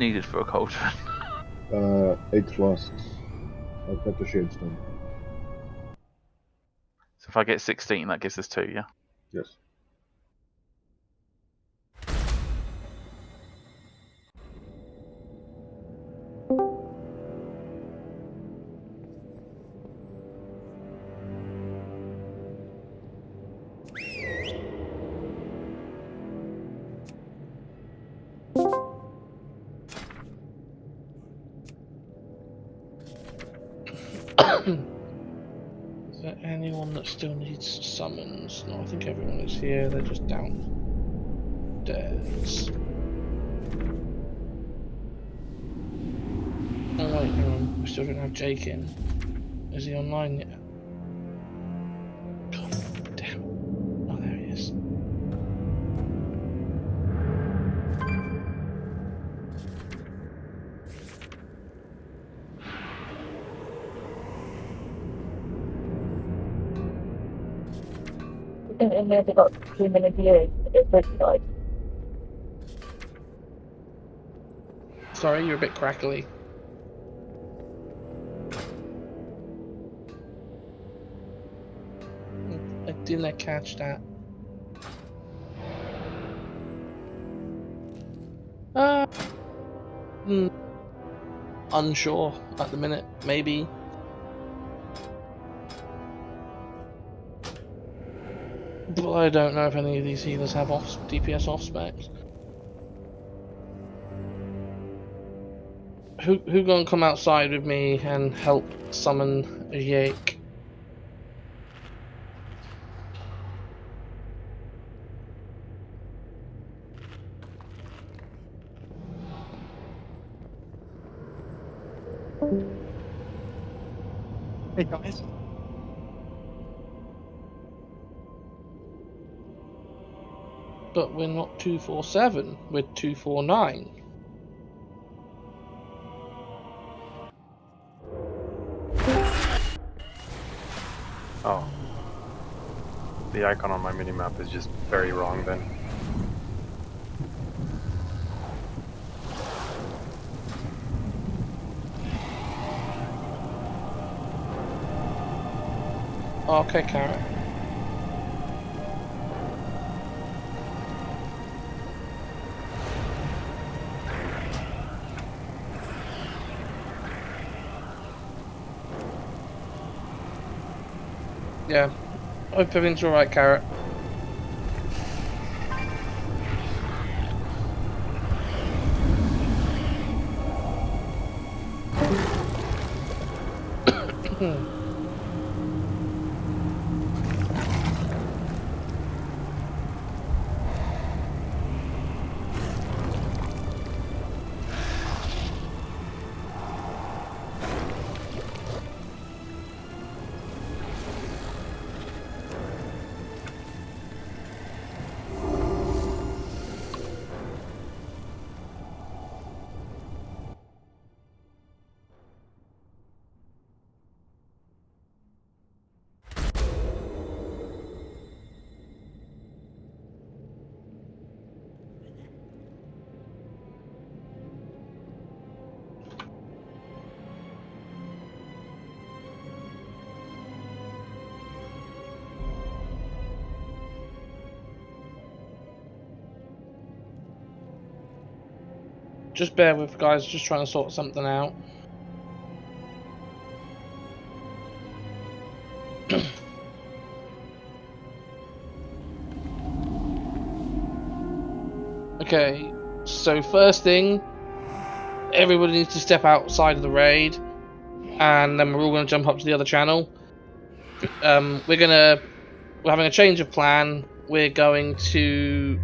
needed for a cauldron? 8 flasks. I've got the shadestone. So if I get 16, that gives us 2, yeah? Yes. Is there anyone that still needs summons? No, I think everyone is here. They're just downstairs. Oh wait, hang on. We still don't have Jake in. Is he online yet? God damn. Oh, there he is. In there they got 2 million views. It's pretty nice. Sorry, you're a bit crackly. I didn't catch that. Unsure at the minute, maybe. But I don't know if any of these healers have DPS off specs. Who gonna come outside with me and help summon a Yake? Hey guys. But we're not 247, we're 249. Oh. The icon on my minimap is just very wrong then. Okay, Carrot. Yeah. Hope everything's alright, Carrot. Just bear with, guys, just trying to sort something out. Okay, so first thing, everybody needs to step outside of the raid, and then we're all going to jump up to the other channel. We're having a change of plan. We're going to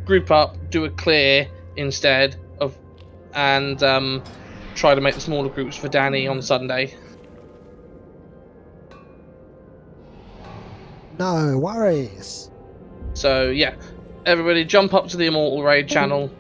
group up, do a clear instead of, and try to make the smaller groups for Danny on Sunday. No worries. So yeah, everybody jump up to the Immortal Raid channel.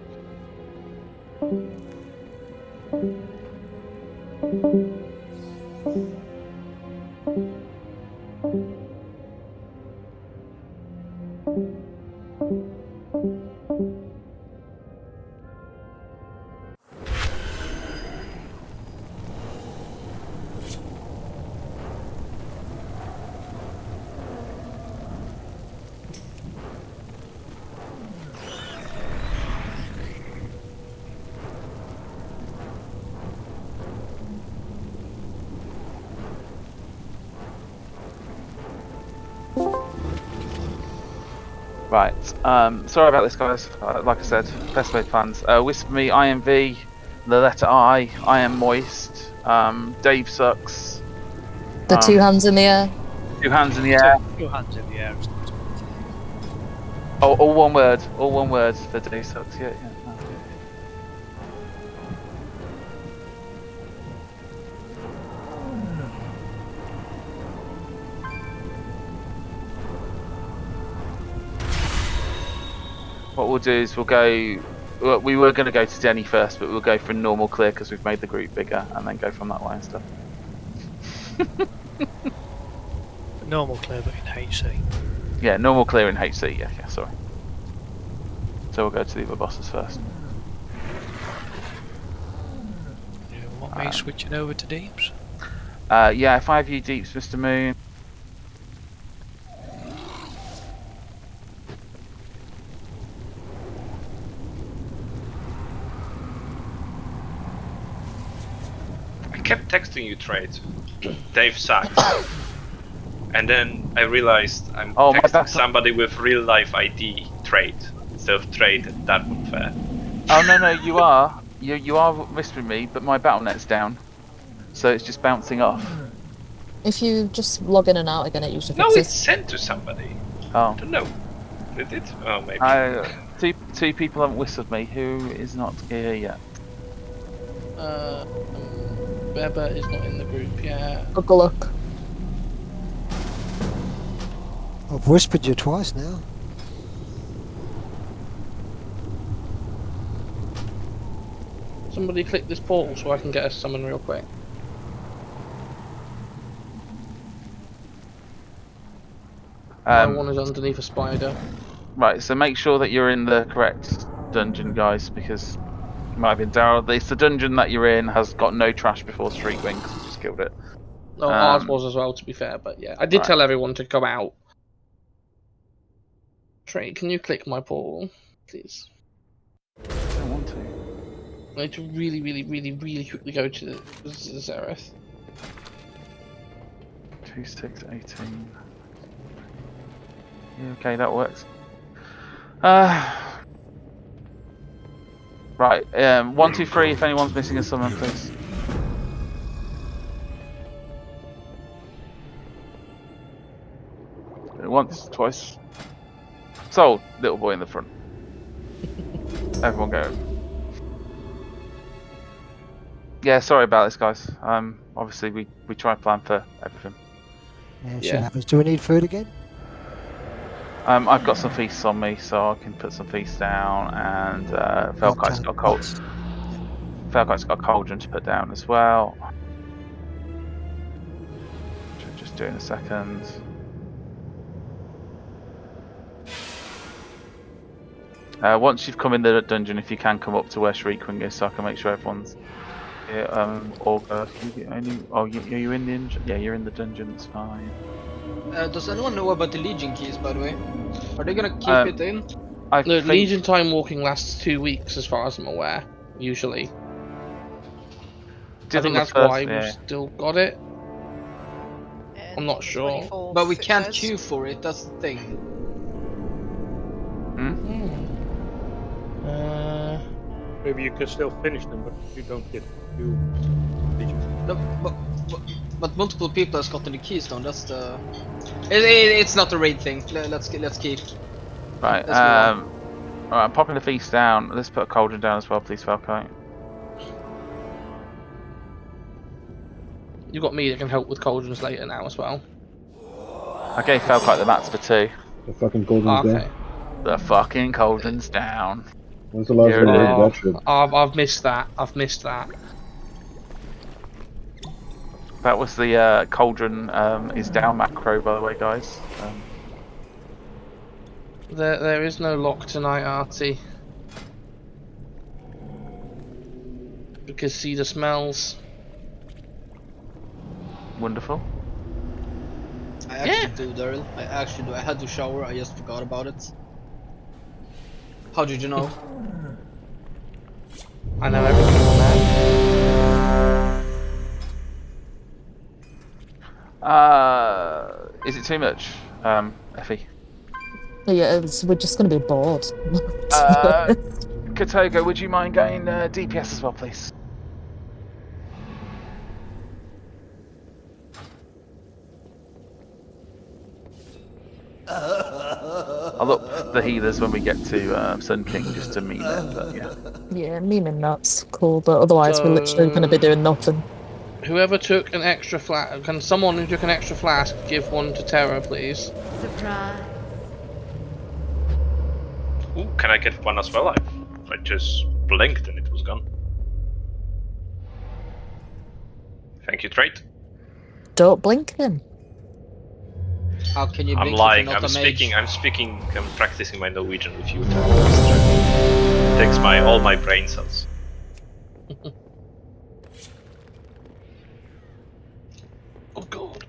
Right. Sorry about this, guys. Like I said, best laid plans. Whisper me, IMV, the letter I am moist. Dave sucks. The two hands in the air. Two hands in the air. Two hands in the air. Oh, all one word. All one word for Dave sucks. Yeah. No. What we'll do is we'll go. Well, we were going to go to Denny first, but we'll go for normal clear because we've made the group bigger, and then go from that way and stuff. Normal clear, but in HC. Yeah, normal clear in HC. Yeah, sorry. So we'll go to the other bosses first. You want me switching over to deeps? Yeah, if I have you deeps, Mr. Moon. I kept texting you trades. Dave sucks. And then I realized I'm texting somebody with real life ID trade instead of trade. That would fair. Oh no, you are. You are whispering me, but my BattleNet's down, so it's just bouncing off. If you just log in and out again, it usually No, fixes. it's sent to somebody. Oh. I don't know. Did it? Oh, maybe. Two people haven't whistled me. Who is not here yet? Weber is not in the group yet. Good luck. I've whispered you twice now. Somebody click this portal so I can get a summon real quick. One is underneath a spider. Right, so make sure that you're in the correct dungeon, guys, because it might have been Daryl. It's the dungeon that you're in has got no trash before Street Wing because we just killed it. No, ours was as well, to be fair, but yeah. I did tell everyone to go out. Trey, can you click my portal, please? I don't want to. I need to really, really, really, really quickly go to the Zereth. 2, 6, 18. Yeah, okay, that works. Right, 1, 2, 3, if anyone's missing a summon, please. Once, twice. Sold, little boy in the front. Everyone go. Yeah, sorry about this, guys. Obviously we try and plan for everything. Yeah, shit happens. Do we need food again? I've got some feasts on me, so I can put some feasts down, and Felkite's got cold. Felkite's got a cauldron to put down as well. Should just do it in a second. Once you've come in the dungeon, if you can come up to where Shriekwing is, so I can make sure everyone's here. Olga, you're in the dungeon? Yeah, you're in the dungeon. It's fine. Does anyone know about the Legion keys, by the way? Are they gonna keep it in? The Legion time walking lasts 2 weeks, as far as I'm aware. Usually. I think that's why we've still got it. I'm not sure. But we can't queue for it. That's the thing. Maybe you can still finish them, but you don't get to. No, but multiple people has gotten the keys down. That's the. It's not a raid thing. Let's keep. Right. Alright, I'm popping the feast down. Let's put a cauldron down as well, please, Falco. You've got me that can help with cauldrons later now as well. I gave Falco the mats for 2. The fucking cauldron's down. The fucking cauldron's down. When's the last time you heard that shit? I've missed that. I've missed that. That was the cauldron is down macro, by the way, guys. There is no lock tonight, Artie. Because see the smells. Wonderful. I actually do, Daryl. I actually do. I had to shower. I just forgot about it. How did you know? I know everything, man. Is it too much, Effie? Yeah, we're just going to be bored. Kotogo, would you mind going DPS as well, please? I'll up the healers when we get to Sun King just to meet them, but yeah. Yeah, memeing that's cool, but otherwise we're literally going to be doing nothing. Whoever took an extra flask, can someone who took an extra flask give one to Terra, please? Surprise. Ooh, can I get one as well? I just blinked and it was gone. Thank you, Trait. Don't blink then. How can you I'm blink lying. if you're not a mage? I'm practicing my Norwegian with you. It takes all my brain cells. Oh god.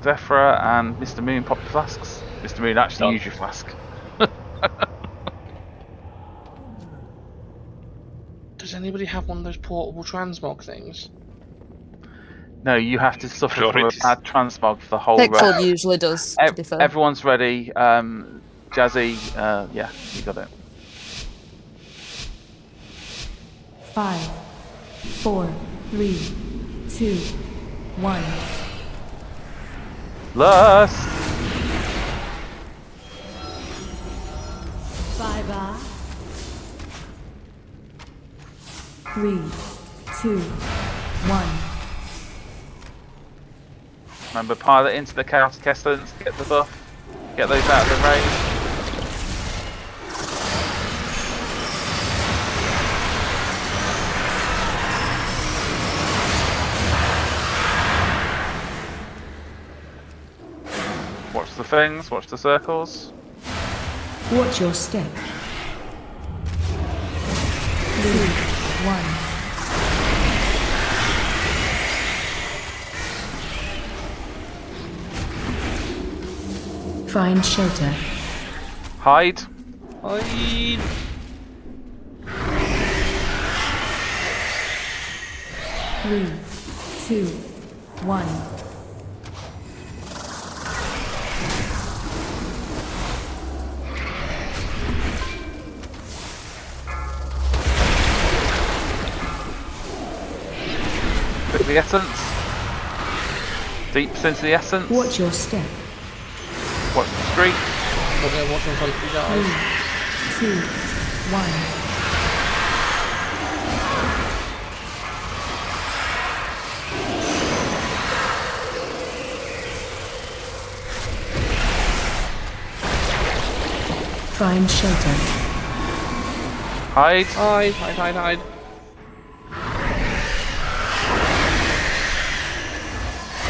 Defra and Mr. Moon pop your flasks. Mr. Moon, actually use your flask. Does anybody have one of those portable transmog things? No, you have to suffer from a bad transmog for the whole Pickford usually does, to be fair. Everyone's ready. Jazzy, yeah, you got it. 5, 4, 3, 2, 1. Lust! Bye-bye. 3, 2, 1. Remember, pilot into the chaotic essence, get the buff, get those out of the range. Watch the things, watch the circles. Watch your step. 3, 1. Find shelter. Hide. Hide. 3, 2, 1. Click the essence. Deep into the essence. Watch your step. Watch the street. Okay, watch in front of you guys. 3, 2, 1. Find shelter. Hide. Hide, hide, hide, hide.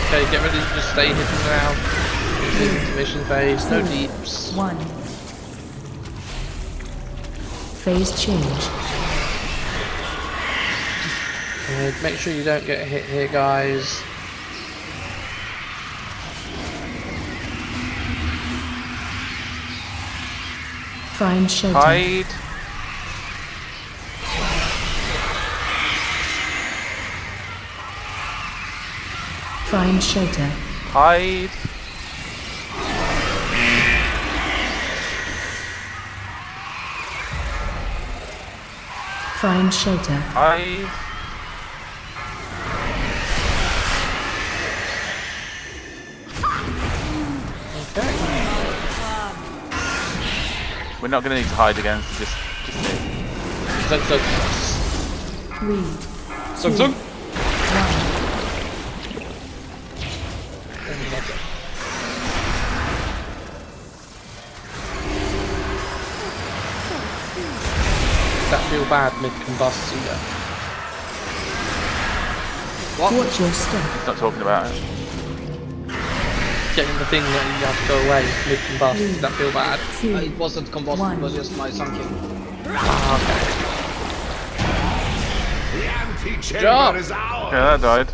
Okay, get ready to just stay hidden now. Into mission phase, no deeps. 1. Phase change. Make sure you don't get hit here, guys. Find shelter. Hide. Find shelter. Hide. Find shelter. Hide. Okay. We're not going to need to hide again, so just Zug, zug. 3, Zug, 2, zug. 1. That feel bad mid-combust either. Watch your step. He's not talking about it. Getting the thing that you have to go away mid-combust, does that feel bad? 2, It wasn't combustion, it was just my sunken. Ah, okay. The antechamber Job. is ours! Yeah, that died.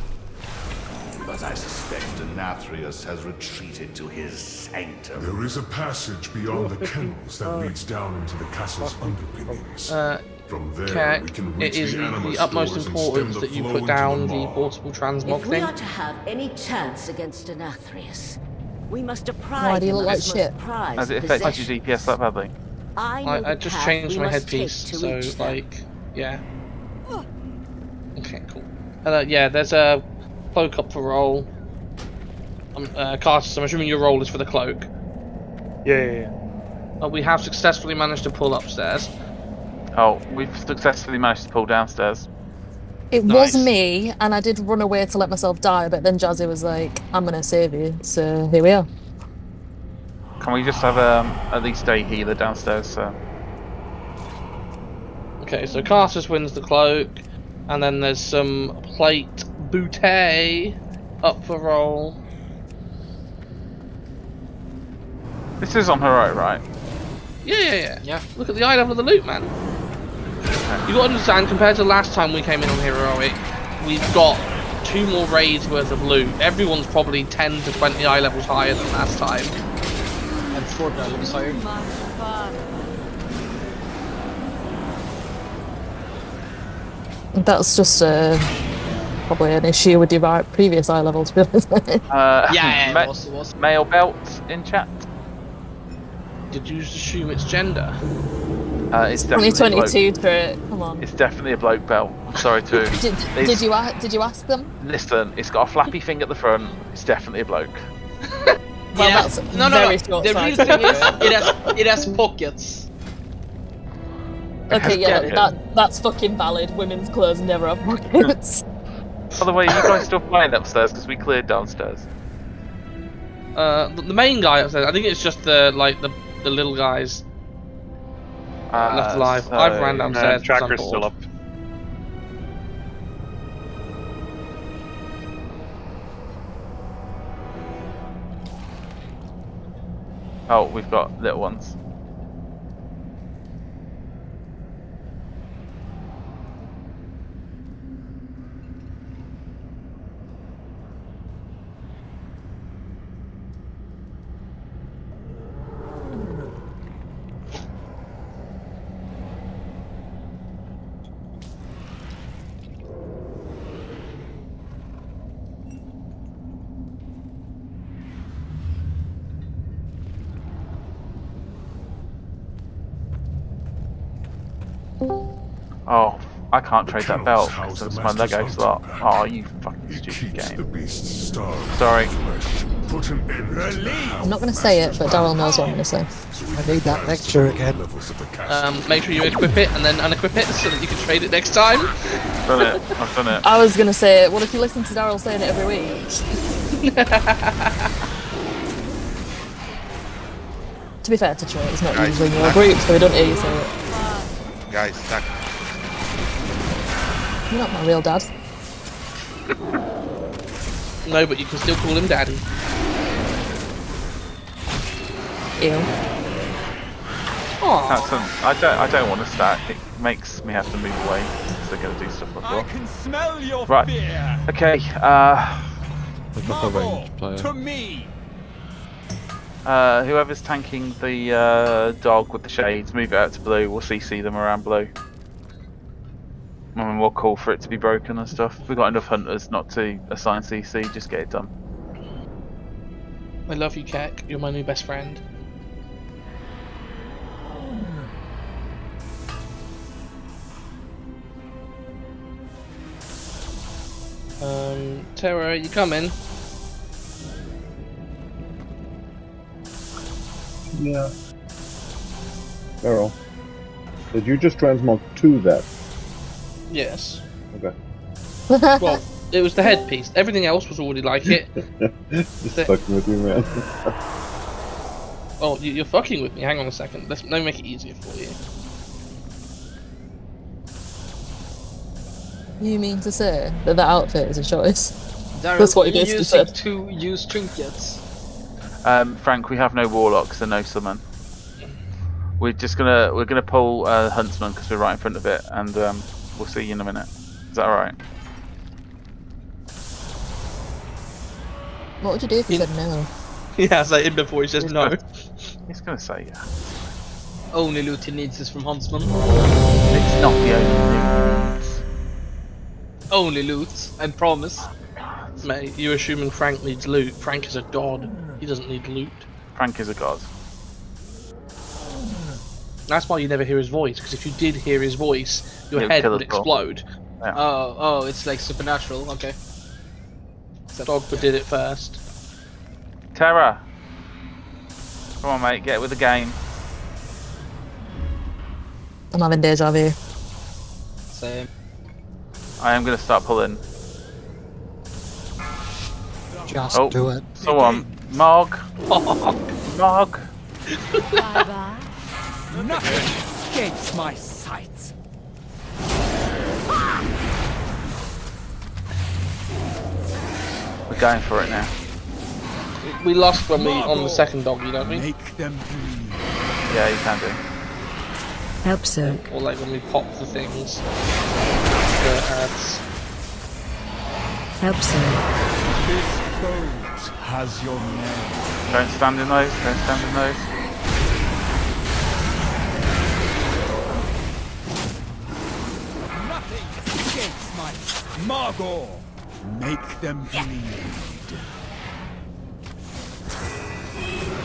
But I suspect Nathrius has retreated to his sanctum. There is a passage beyond the kennels that leads down into the castle's underpinnings. From there, Okay, we can it reach is the anima the utmost stores and importance stem the that you flow put into down the the maw. portable transmog If we thing. are to have any chance against Nathrius, We must deprive Why do you him look of like his most shit? prized Has it affected possession. your DPS that badly? I just changed my headpiece, so so like, yeah. Okay, cool. Yeah, there's a cloak up for roll. Cartus, I'm assuming your roll is for the cloak. Yeah. We have successfully managed to pull upstairs. Oh, we've successfully managed to pull downstairs. It Nice. was me, and I did run away to let myself die, but then Jazzy was like, I'm gonna save you, so here we are. Can we just have at least a healer downstairs? So. Okay, so Cartus wins the cloak, and then there's some plate bouteille up for roll. This is on heroic, right? Yeah. Look at the eye level of the loot, man. You got to understand, compared to last time we came in on heroic, we've got 2 more raids worth of loot. Everyone's probably 10 to 20 eye levels higher than last time. And 4 eye levels higher. That's just probably an issue with your previous eye level, to be honest. Yeah, it was. Male belt in chat. Did you just assume it's gender? It's definitely 2022 trait. Come on. It's definitely a bloke belt. I'm sorry to. Did you ask them? Listen, it's got a flappy thing at the front. It's definitely a bloke. Well, that's very short The real thing is, it has pockets. Okay, yeah, that's fucking valid. Women's clothes never have pockets. By the way, you guys still playing upstairs because we cleared downstairs. The main guy upstairs. I think it's just the little guys left alive. So I've ran downstairs. Tracker's still up. Oh, we've got little ones. Oh, I can't trade that belt because it's my Lego slot. Oh, you fucking stupid game. Sorry. I'm not going to say it, but Daryl knows what I'm going to say. I need that lecture again. Make sure you equip it and then unequip it so that you can trade it next time. I've done it. I was going to say, what if you listen to Daryl saying it every week? To be fair to Troy, it's not usually in your group, so we don't hear you say it. Guys, stack. You're not my real dad. No, but you can still call him daddy. Ew. I don't want to stack. It makes me have to move away because they're going to do stuff before. I can smell your Right. fear. Okay. To me. Whoever's tanking the dog with the shades, move it out to blue. We'll CC them around blue. And we'll call for it to be broken and stuff. We've got enough hunters not to assign CC. Just get it done. I love you, Keck. You're my new best friend. Terra, you coming? Yeah. Daryl, did you just transmog to that? Yes. Okay. Well, it was the headpiece. Everything else was already like it. Just fucking with you, man. Oh, you're fucking with me. Hang on a second. Let me make it easier for you. You mean to say that outfit is a choice? Daryl, That's what you you're basically using said. 2 used trinkets. Frank, we have no warlocks and no summon. We're gonna pull huntsman because we're right in front of it, and we'll see you in a minute. Is that alright? What would you do if you said no? Yeah, say it before he says no. He's gonna say yeah. Only loot he needs is from Huntsman. It's not the only loot. Only loot, I promise. Mate, you're assuming Frank needs loot. Frank is a god. He doesn't need loot. Frank is a god. That's why you never hear his voice, because if you did hear his voice, your head would explode. Yeah. Oh, it's like supernatural. Okay. Dogba did it first. Terra! Come on, mate, get with the game. I'm having deja vu. Same. I am going to start pulling. Just do it. Someone. Mog. Mog. Bye-bye. Nothing escapes my sights. We're going for it now. We lost when we on the second doggy, don't we? Make them bleed. Yeah, you can do. Help soak. Or like when we pop the things. The ads. Help soak. This boat has your name. Don't stand in those. Don't stand in those. Nothing escapes my Margot. Make them bleed.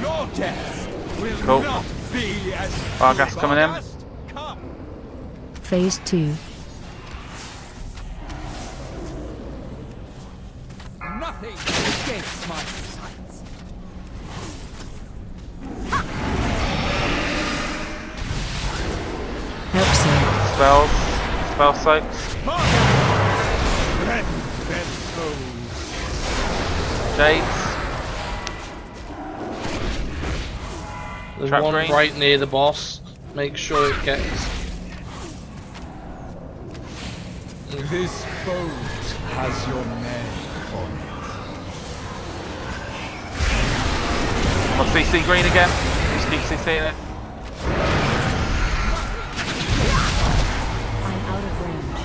Your death will not be as Vargas coming in. Come. Phase 2. Nothing escapes my sights. Help soak. Spells. Spell soaks. Rend them souls. Jades. There's Trap one green. right near the boss. Make sure it gets. This boat has your name on it. What's CC green again? Just keep CCing it. I'm out of range.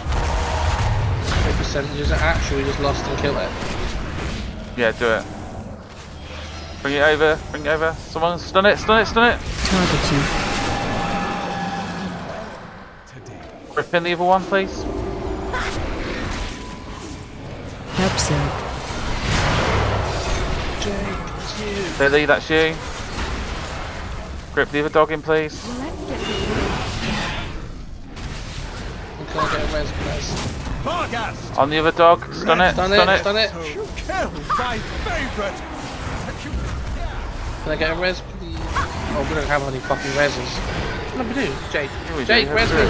What percentage is it at? Should we just lost and kill it? Yeah, do it. Bring it over. Bring it over. Someone stun it. Stun it. Stun it. Targeting. Rip in the other one, please. Help soak. Lily, that's you. Grip the other dog in, please. We can't get a res, guys. On the other dog. Stun it. Stun Stun it. it. Stun it. You killed my favorite. Can I get a res, please? Oh, we don't have any fucking reses. No, we do. Jake. we do, Jake, we res do. me.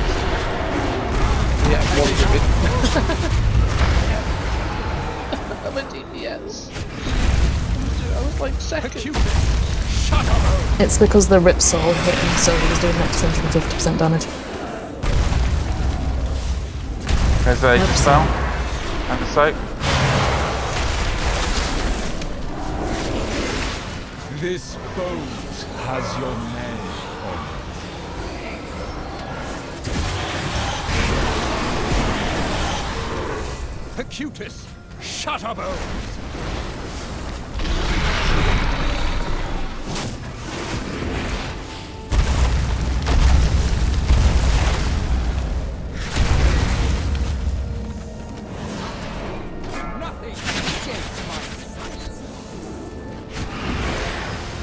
Yeah, one of it. I'm a DPS. Dude, I was like second. It's because the Rip Soul hit him, so he was doing an extra 150% damage. There's a spell. And a soak. This boat has your name on it. Acutus, Shutterbones. Nothing escapes my sight.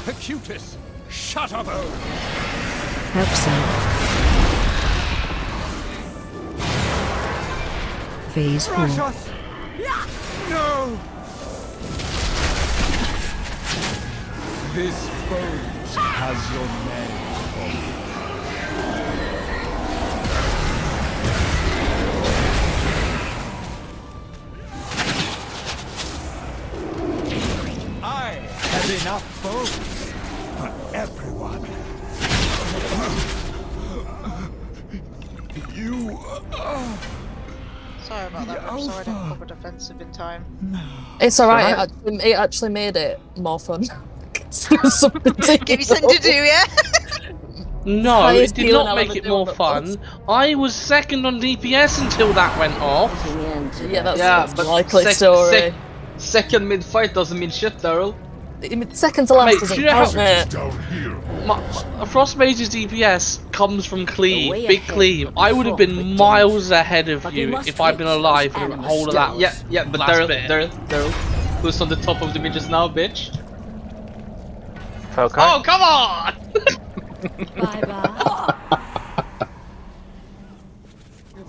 Acutus, Shutterbones. Help soak. Phase 4. No! This boat has your name on it. I have enough boats for everyone. You Sorry about that, I'm sorry I didn't cover defensive in time. It's alright, it actually made it more fun. Something to Give you something to do, yeah? No, Highest it did healing not make it element more doing fun. I was second on DPS until that went off. Yeah, that's but a likely story. Second mid-fight doesn't mean shit, Daryl. Second to last Mate, doesn't do you know count, mate. Down here. A Frost Mage's DPS comes from cleave, big cleave. I would have been miles ahead of you if I'd been alive for the whole of that. Yeah, but Daryl, who's on the top of the midges now, bitch? Okay. Oh, come on! Bye bye.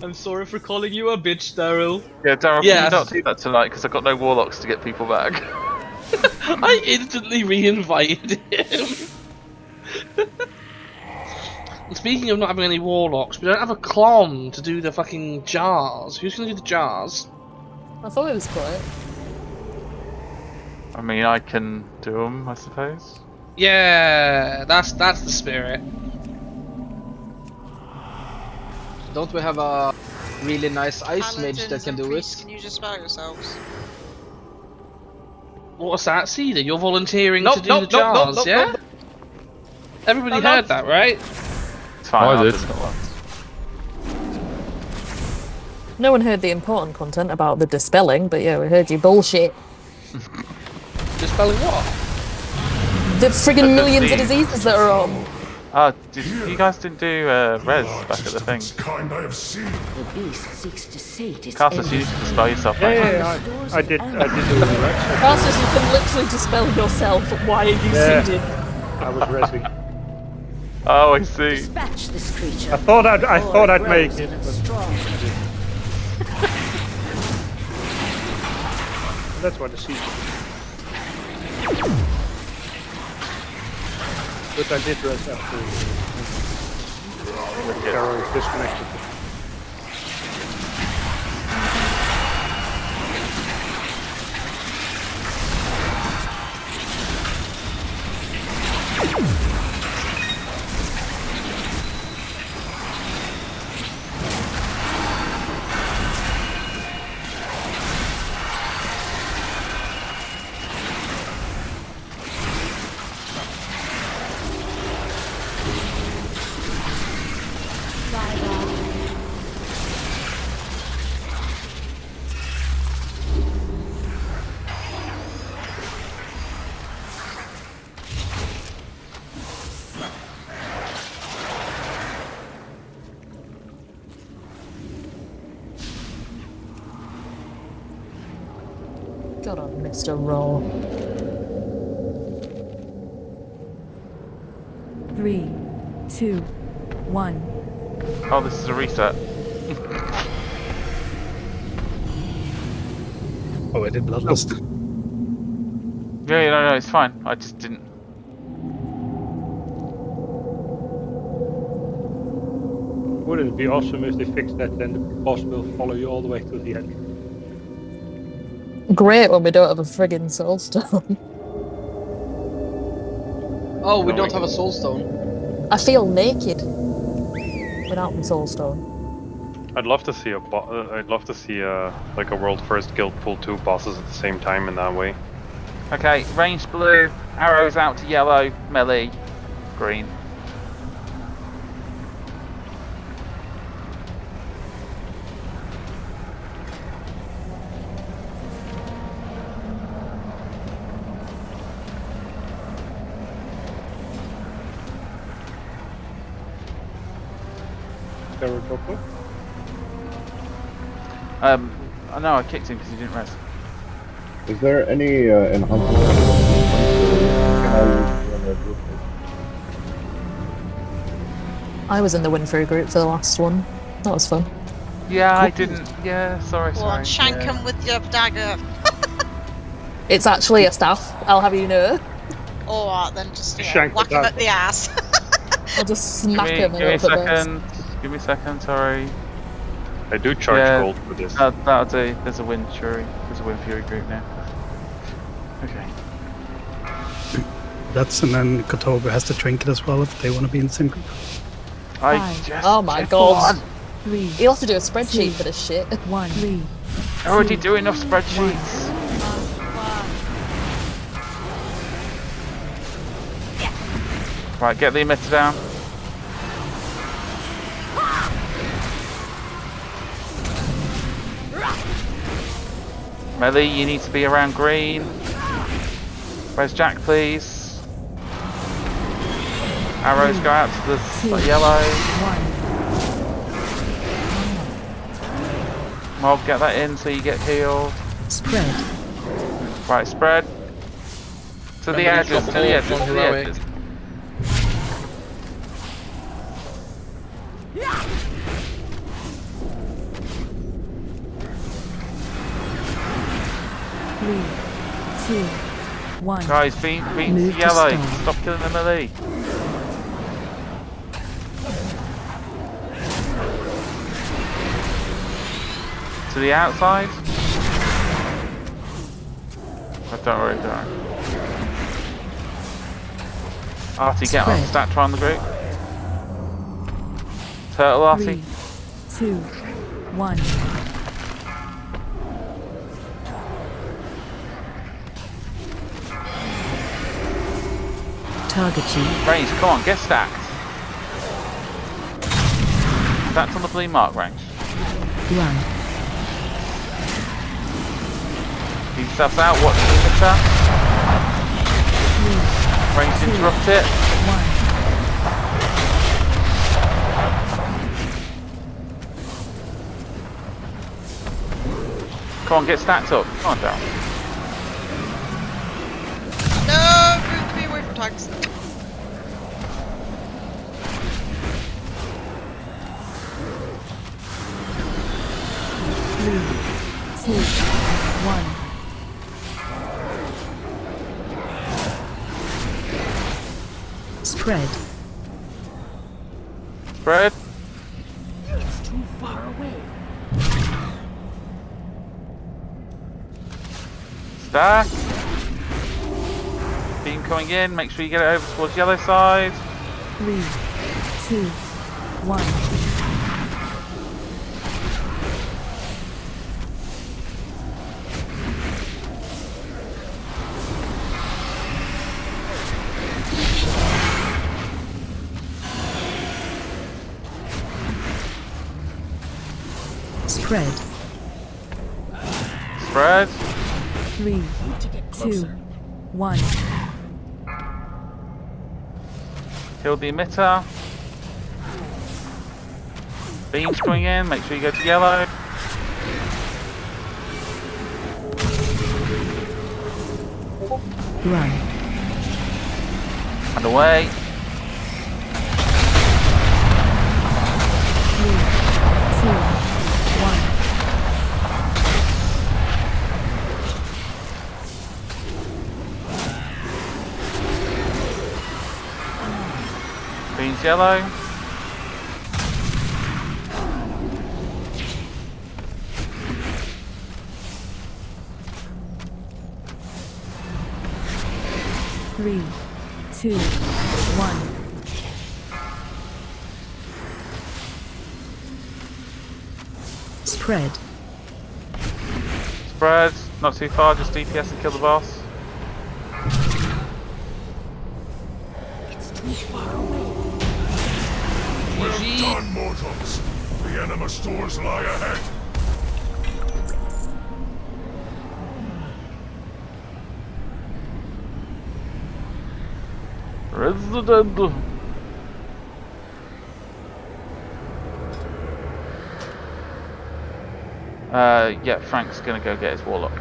I'm sorry for calling you a bitch, Daryl. Yeah, Daryl, can you not do that tonight? Because I've got no warlocks to get people back. I instantly re-invited him. Speaking of not having any warlocks, we don't have a clone to do the fucking jars. Who's gonna do the jars? I thought it was quiet. I mean, I can do them, I suppose. Yeah, that's the spirit. Don't we have a really nice ice mage that can do it? Can you just spell yourselves? What's that, Cedar? You're volunteering to do the jars, yeah? Everybody heard that, right? It's fine. I did. No one heard the important content about the dispelling, but yeah, we heard you bullshit. Dispelling what? The friggin' millions of diseases that are on. Oh, you guys didn't do res back at the thing? Kind I have seen. The beast seeks to sate its Castus, you need to dispel yourself, mate. Yeah, I did do the rest. Castus, you can literally dispel yourself. Why are you seeded? I was resing. Oh, I see. Dispatch this creature. I thought I'd make it. That's why the siege. But I did rest after Carol is disconnected. God, I've missed a roll. 3, 2, 1. Oh, this is a reset. Oh, I did bloodlust. Yeah, no, it's fine. I just didn't. Wouldn't it be awesome if they fixed that, then the boss will follow you all the way to the end? Great when we don't have a friggin' soulstone. Oh, we don't have a soulstone. I feel naked without my soulstone. I'd love to see like a world first guild pull 2 bosses at the same time in that way. Okay, ranged blue, arrows out to yellow, melee, green. I know I kicked him because he didn't rest. Is there any enhancement? I was in the win-through group for the last one. That was fun. Yeah, I didn't. Yeah, sorry. Go on, shank him with your dagger. It's actually a staff, I'll have you know. Alright then, just Shank whack the him at the ass. I'll just smack him Give me a over the base. second. Give me a second. Sorry. I do charge gold for this. That'll do. There's a Wind Fury. There's a Wind Fury group now. Okay. That's and then Kotoba has the trinket as well if they want to be in the same group. Oh my god. 3. You'll have to do a spreadsheet for this shit. 1. 3. I already do enough spreadsheets. Right, get the emitter down. Melee, you need to be around green. Where's Jack, please? Arrows go out to the yellow. Mob, get that in so you get healed. Spread. Right, spread. To the edges, to the edges, to the edges. 3, 2, 1. Guys, beam to yellow. Stop killing the melee. To the outside. Don't worry, don't worry. Artie, get on. Stat try on the group. Turtle Artie. 3, 2, 1. Target you. Range, come on, get stacked. Stacked on the blue mark range. Run. Keep yourselves out, watch the emitter. Range interrupt it. 1. Come on, get stacked up. Come on, down. No, move me away from tags. 3, 2, 1. Spread. Spread. It's too far away. Stack. Beam coming in, make sure you get it over towards yellow side. 3, 2, 1. Spread. Spread. 3, 2, 1. Kill the emitter. Beams coming in, make sure you go to yellow. Run. And away. 3, 2, 1. Beams yellow. Three, 2, 1. Spread. Spread. Not too far, just DPS and kill the boss. It's too far away. Well done, mortals. The anima stores lie ahead. Resident. Yeah, Frank's gonna go get his warlock.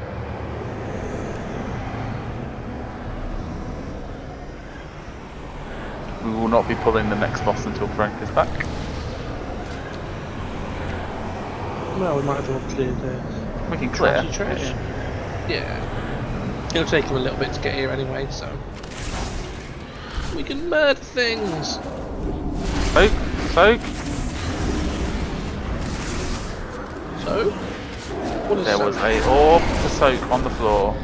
We will not be pulling the next boss until Frank is back. Well, we might as well clear the We can clear. trashy trash. Yeah. It'll take him a little bit to get here anyway, so we can murder things. Soak, soak. So, what is There soak? was a orb to soak on the floor.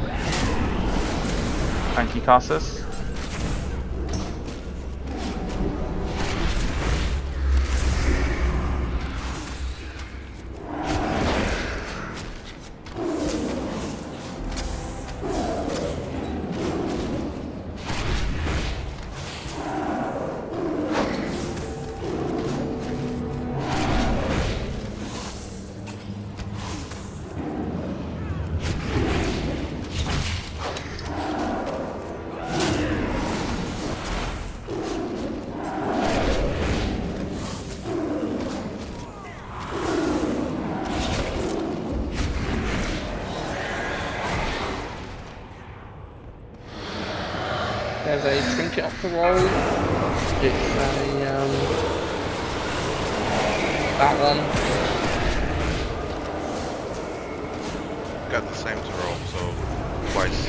Thank you, Cassus. There's a trinket up to roll. It's a that one. Got the same to roll, so twice.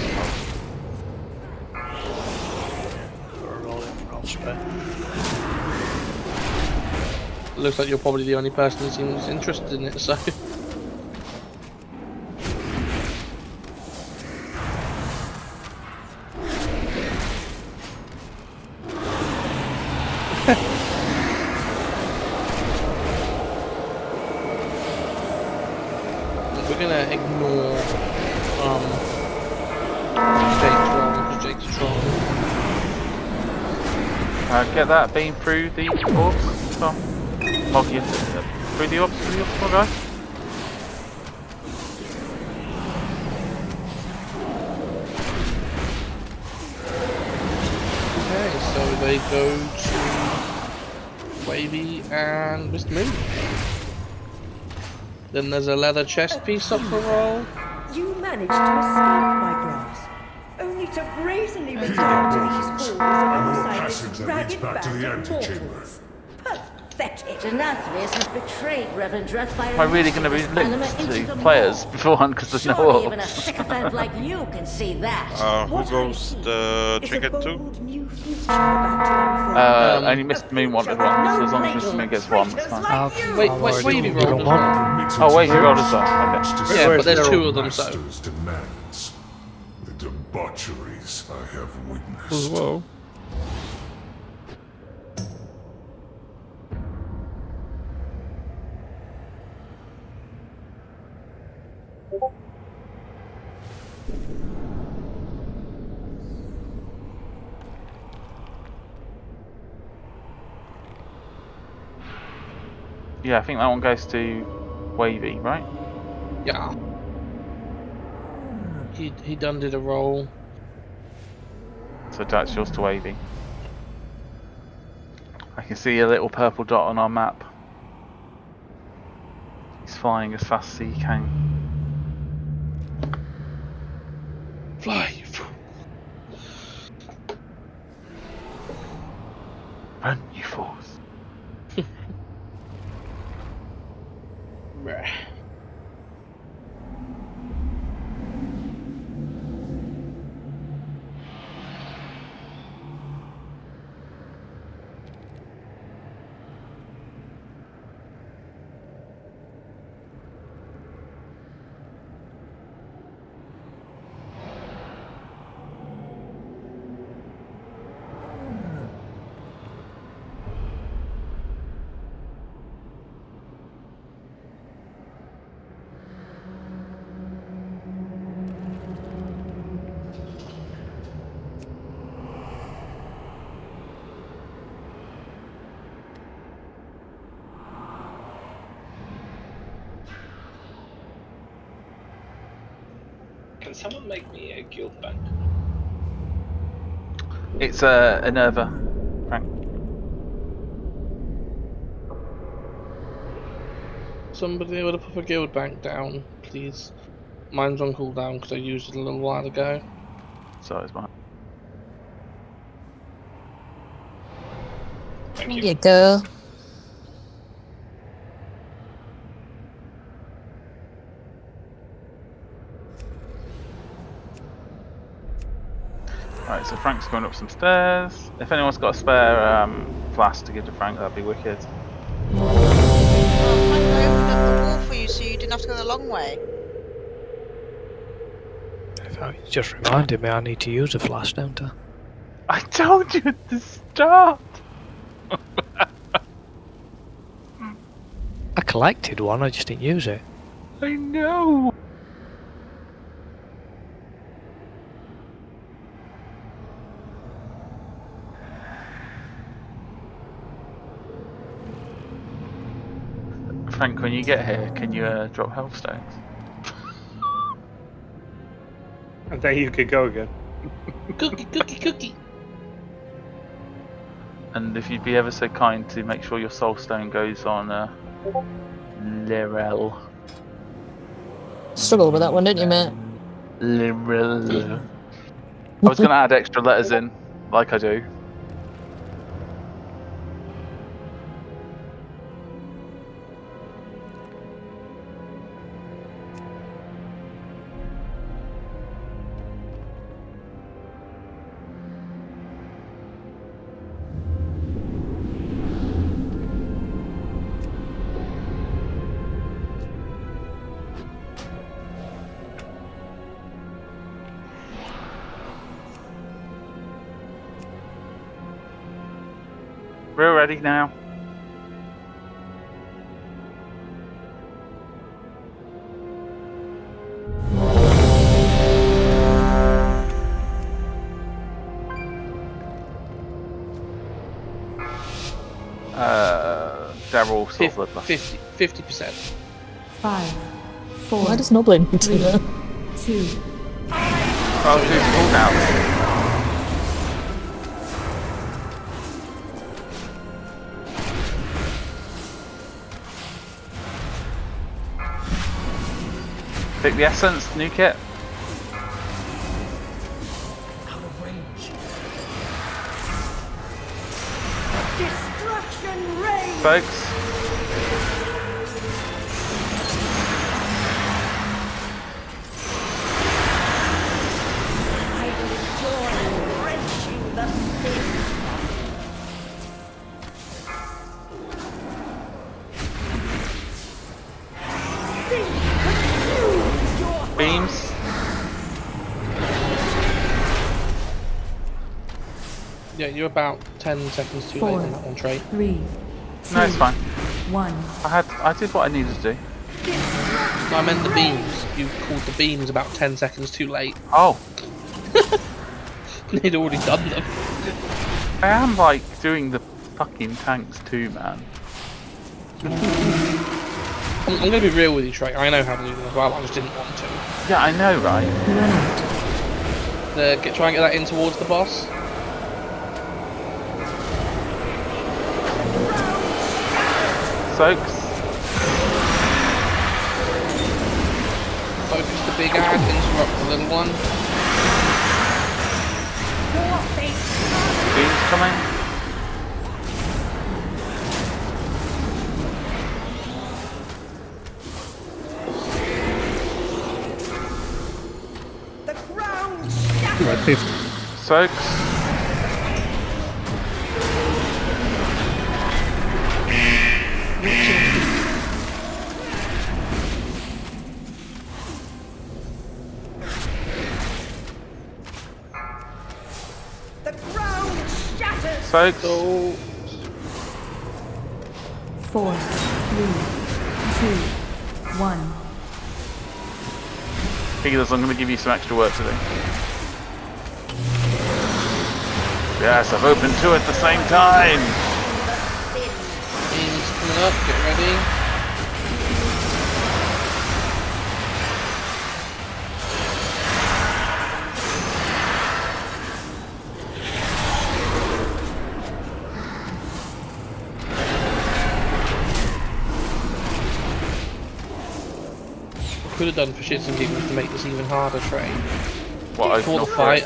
Roll spare. Looks like you're probably the only person who seems interested in it, so. We're gonna ignore Jake's roll because Jake's strong. Get that beam through the orbs, Tom. Moggy, through the orbs, my guy. Okay, so they go to Wavy and Mr. Moon. Then there's a leather chest piece up for roll. You managed to escape my grasp, only to brazenly return to these halls alongside this ragged band of mortals. Pathetic. Nathria has betrayed Reverend Dreth by Am I really going to be linked to players beforehand because there's no Surely orbs? even a sycophant like you can see that. Who goes the trinket to? Only Mr. Moon wanted one, so as long as Mr. Moon gets one, that's fine. Wait, Wavy rolled as well. Oh, Wavy rolled as well, okay. Yeah, but there's two of them, so. Demands. The debaucheries I have witnessed. As well. Yeah, I think that one goes to Wavy, right? Yeah. He done did a roll. So that's yours to Wavy. I can see a little purple dot on our map. He's flying as fast as he can. Fly, you fool. Run, you fools. Can someone make me a guild bank? It's a Nerva, Frank. Somebody would have put a guild bank down, please. Mine's on cooldown because I used it a little while ago. So it's mine. There you go. Right, so Frank's going up some stairs. If anyone's got a spare flask to give to Frank, that'd be wicked. Oh, I opened up the wall for you so you didn't have to go the long way. You just reminded me I need to use a flash, don't I? I told you at the start! I collected one, I just didn't use it. I know! Frank, when you get here, can you drop health stones? And then you could go again. Cookie. And if you'd be ever so kind to make sure your soul stone goes on Lirel. Struggle with that one, didn't you, mate? Lirel. I was going to add extra letters in, Like I do. We're ready now. Daryl sort of bloodlust. 50%. 5, 4. Why does Noblin need to 3, know? 2. Oh, who's pulled out? Take the essence, nuke it. Out of range. Destruction rain. Folks. I will enjoy wrenching the sin. Beams. Yeah, you're about 10 seconds too 4, late on that one, Trey. 3, 2, No, it's fine. 1. I did what I needed to do. No, I meant the beams. You called the beams about 10 seconds too late. Oh. They'd already done them. I am like doing the fucking tanks too, man. I'm gonna be real with you, Trey. I know how to do them as well. I just didn't want to. Yeah, I know, right? Try and get that in towards the boss. Soaks. Focus the big ad, interrupt the little one. Beams coming. Right, 50. Soaks. The ground shatters. Soaks. 4, 3, 2, 1. Healers, I'm going to give you some extra work to do. Yes, I've opened two at the same time. Beams coming up, get ready. Could have done for shits and giggles to make this even harder, Trey. What, before the fight,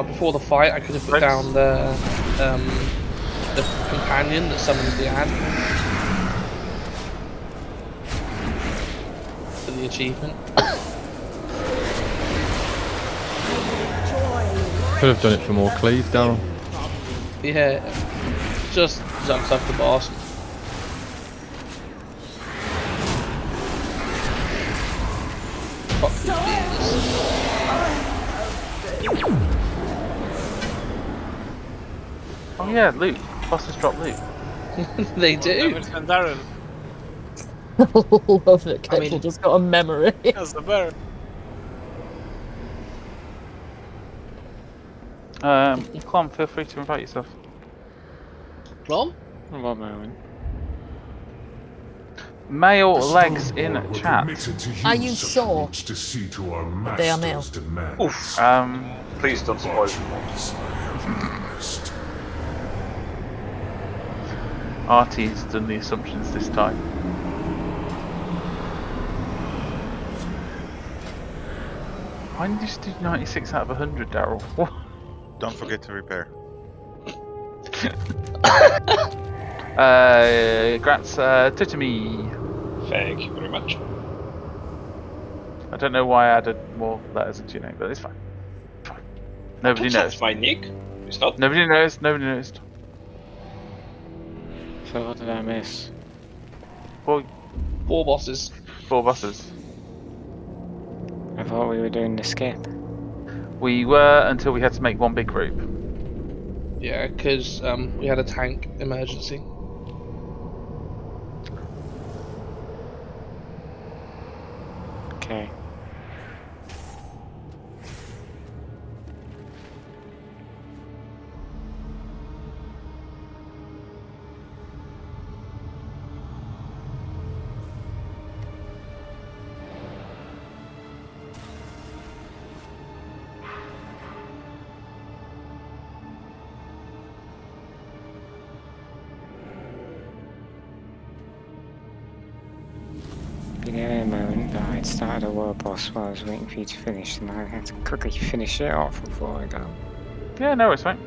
before the fight, I could have put down the companion that summons the ad for the achievement. Could have done it for more cleave, Daryl. Yeah, just jumps off the boss. Oh yeah, loot. Bosses drop loot. They do. Darren. Love it. Kettle just got a memory. That's the bear. Clom, feel free to invite yourself. Clom? One moment. Male legs in chat. Are you sure they are male? Oof. Please don't spoil. Artie's done the assumptions this time. Why did you just do 96 out of 100, Daryl? What? Don't forget to repair. Grats, Titamy. Thank you very much. I don't know why I added more letters into your name, but it's fine. Fine. Nobody knows. That's my nick. It's not. Nobody knows. Nobody knows. So what did I miss? Four bosses. 4 bosses. I thought we were doing the skip. We were until we had to make one big group. Yeah, because we had a tank emergency. Okay. Yeah, moment, but I'd started a world boss while I was waiting for you to finish, and I had to quickly finish it off before I go. Yeah, no, it's fine.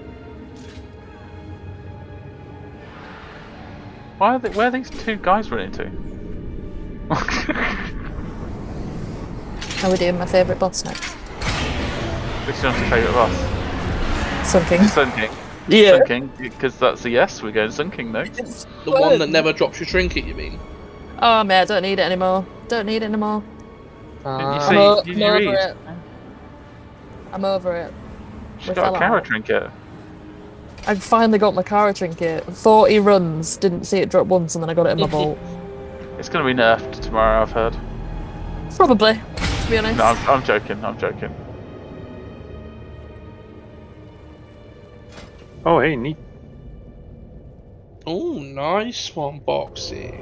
Where are these 2 guys running to? Are we doing my favourite boss next? Which one's your favourite boss? Sun King. Sun King. Yeah. Sun King, because that's a yes, we're going Sun King next. The one that never drops your trinket, you mean? Oh mate, I don't need it anymore. Don't need it anymore. Did you over it. I'm over it. She got a Kara trinket. I finally got my Kara trinket. 40 runs, didn't see it drop once, and then I got it in my vault. It's going to be nerfed tomorrow, I've heard. Probably, to be honest. No, I'm joking, I'm joking. Oh, hey, neat. Oh, nice one, Boxy.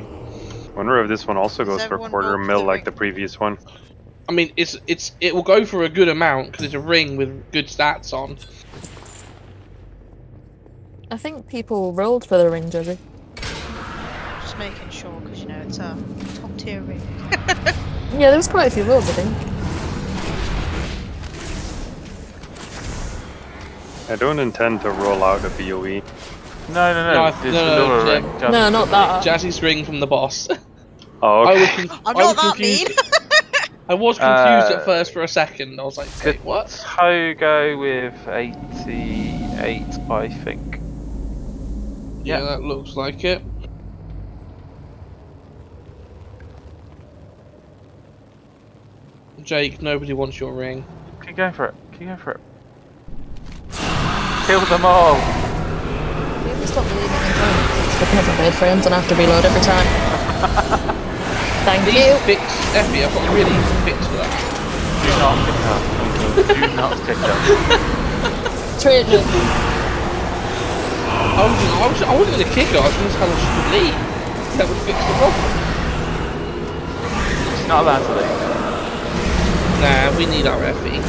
Wonder if this one also goes for a quarter mil like the previous one. I mean, it will go for a good amount because it's a ring with good stats on. I think people rolled for the ring, Judgy. Just making sure, because you know it's a top tier ring. Yeah, there was quite a few rolls, I think. I don't intend to roll out a BOE. No, No, not that. Jazzy's ring from the boss. Oh, okay. I'm not that mean. I was confused at first for a second. I was like, wait, what? Togo with 88, I think. Yeah, that looks like it. Jake, nobody wants your ring. Keep going for it. Keep going for it. Kill them all. People stop believing in drones. It's because I made frames and I have to reload every time. Thank you. Fix Effie, I've got a really easy fix for that. Do not kick up. Do not kick up. Traitor. I wasn't going to kick her, I was going to tell her she could leave. That would fix the problem. She's not allowed to leave. Nah, we need our Effie.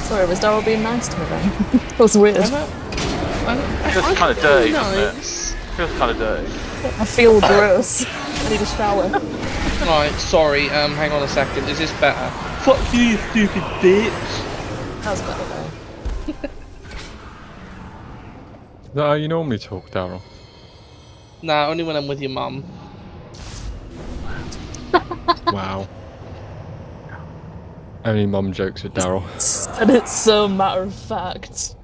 Sorry, was Daryl being nice to me then? That was weird. Feels kind of dirty, doesn't it? Feels kind of dirty. I feel gross. I need a shower. Right, sorry, hang on a second, is this better? Fuck you, you stupid bitch! That was better though. Is that how you normally talk, Daryl? Nah, only when I'm with your mum. Wow. Only mum jokes with Daryl. And it's so matter of fact.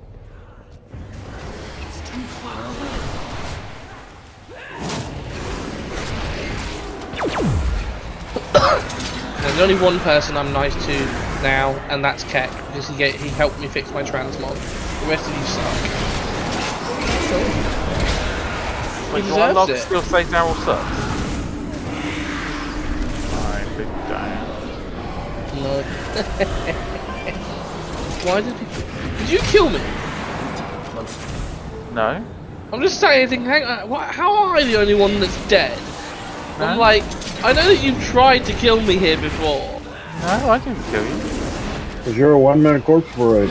There's only one person I'm nice to now, and that's Keck, because he helped me fix my transmog. The rest of you suck. Wait, He do I deserves it. still say Daryl sucks? Alright, big damn. No. Why did you kill me? No. I'm just saying, hang on, how am I the only one that's dead? No. I'm like, I know that you've tried to kill me here before. No, I didn't kill you. Because you're a one-man corpse parade.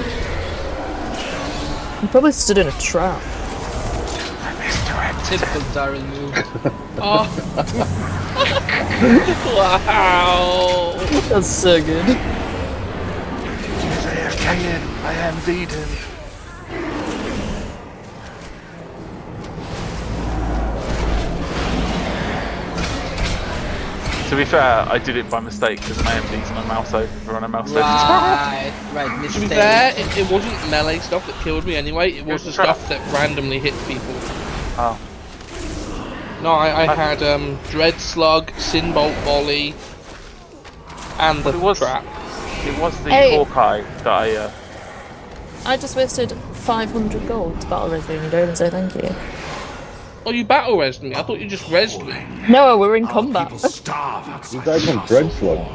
You probably stood in a trap. Typical Darren move. Oh. Wow. That's so good. Kayan, I am Eden. To be fair, I did it by mistake because my MD's my mouse over on a mouse over. Right, To be mistake. fair, it wasn't melee stuff that killed me anyway, it was the stuff that randomly hit people. Oh. No, I had Dread Slug, Sinbolt Volley, and the trap. It was the Hey. Hawkeye that I just wasted 500 gold to battle res you and don't say thank you. Oh, you battle resed me? I thought you just resed me. No, we're in combat. You died from Dread Slug.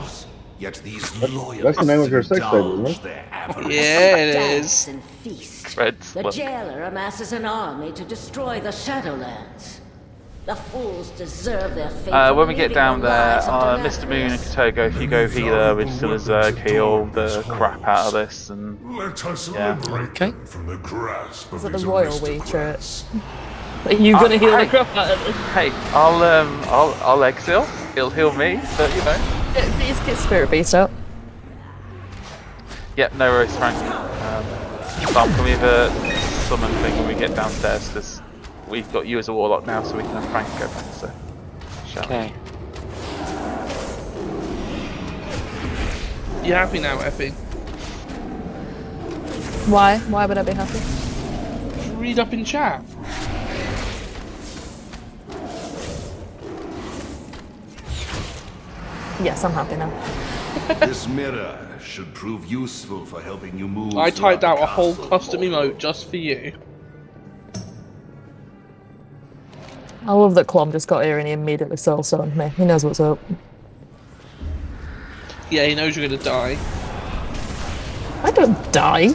That's the name of your sex tape, isn't it? Yeah, it Dance is. and feast. Red The Slug. jailer amasses an army to destroy the Shadowlands. The fools deserve their fate. for when we get believing down the there, lies of Mr. Moon and Nathria. Kotogo, if you go healer with still a Zerg, heal the crap out of this, and Let us yeah. liberate them from the grasp Is of it the these royal way aristocrats. Are you gonna heal hey. the crap out of this? Hey, I'll exile. He'll heal me, but you know. Please get Spirit Beast out. Yeah, no worries, Frank. Sam, can we have a summon thing when we get downstairs? Because we've got you as a warlock now, so we can have Frank go back. So, Okay. You happy now, Effie? Why? Why would I be happy? Read up in chat. Yes, I'm happy now. This mirror should prove useful for helping you move. I typed throughout out the a whole castle. custom emote just for you. I love that Clom just got here and he immediately soul stoned me. He knows what's up. Yeah, he knows you're gonna die. I don't die.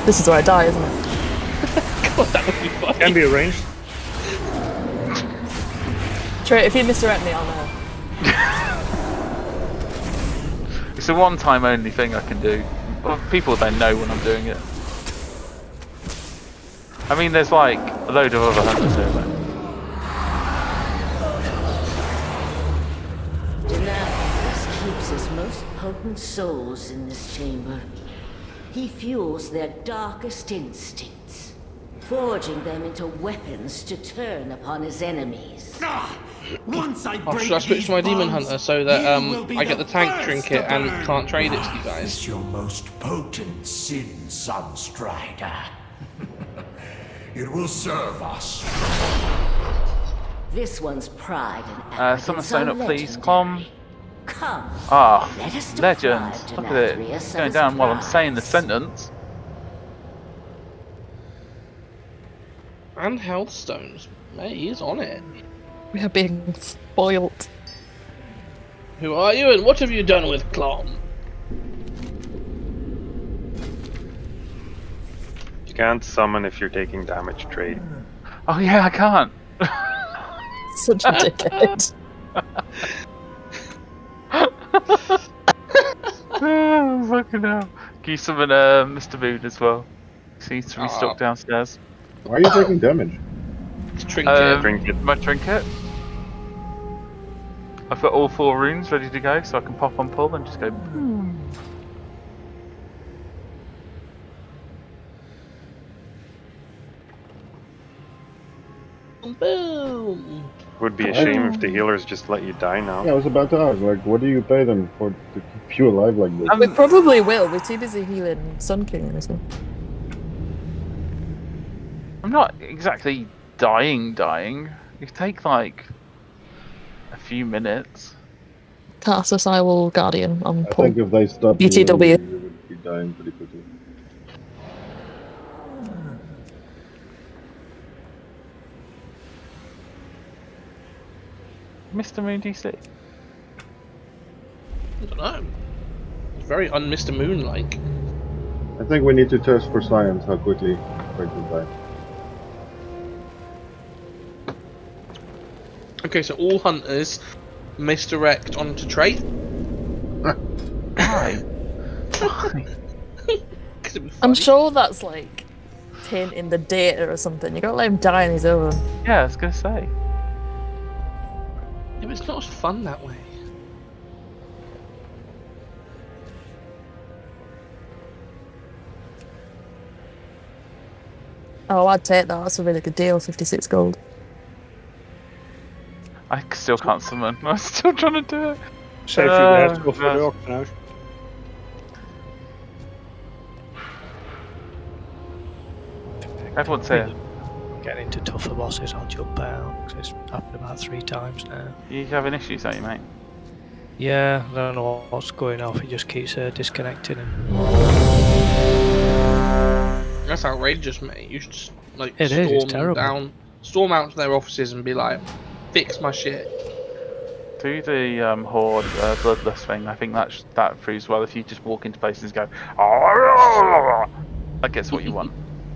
This is where I die, isn't it? God, that would be funny. Can be arranged. Trey, if you misdirect me, I'll know. it's a one-time only thing I can do. Well, people then know when I'm doing it. I mean, there's like a load of other hunters here, though. Daenerys keeps his most potent souls in this chamber. He fuels their darkest instincts, forging them into weapons to turn upon his enemies. Once I Oh, should I switch to my Demon Hunter so that I get the tank trinket and can't trade it to you guys? It's your most potent sin, Sunstrider. It will serve us. This one's pride and Someone arrogance sign are up, please. legendary. Clom. Come, Ah, let us legends. deprive Look at it. Nathria It's going of down his while I'm prize. saying the sentence. And health stones. Mate, he's on it. We are being spoiled. Who are you and what have you done with Clom? You can't summon if you're taking damage trade. Oh yeah, I can't. Such a dickhead. Oh, fucking hell. Can you summon Mr. Moon as well? Seems to be stuck downstairs. Why are you taking damage? Trinket. My trinket. I've got all 4 runes ready to go, so I can pop on pull and just go boom. Boom. Would be a shame if the healers just let you die now. Yeah, I was about to ask, like, what do you pay them for to keep you alive like this? We probably will. We're too busy healing Sun King and stuff. I'm not exactly dying. It take like a few minutes. Cast a Cywell Guardian on I pull. think if they stop BTW. you would be dying pretty quickly. Mr. Moon DC. I don't know. It's very un-Mr. Moon-like. I think we need to test for science how quickly Kratos die. Okay, so all hunters misdirect onto trait. Why? I'm sure that's like tin in the data or something. You gotta let him die on his own. Yeah, I was gonna say. Yeah, but it's not as fun that way. Oh, I'd take that. That's a really good deal. 56 gold. I still can't summon. I'm still trying to do it. Save you the hassle for the auction house. Everyone's here. Getting into tougher bosses, I'll jump out, because it's happened about 3 times now. You having issues, don't you, mate? Yeah, I don't know what's going off, it just keeps disconnecting. That's outrageous, mate. You should just, like, it's storm out to their offices and be like, fix my shit. Do the Horde Bloodlust thing. I think that proves well. If you just walk into places and go, that gets what you want.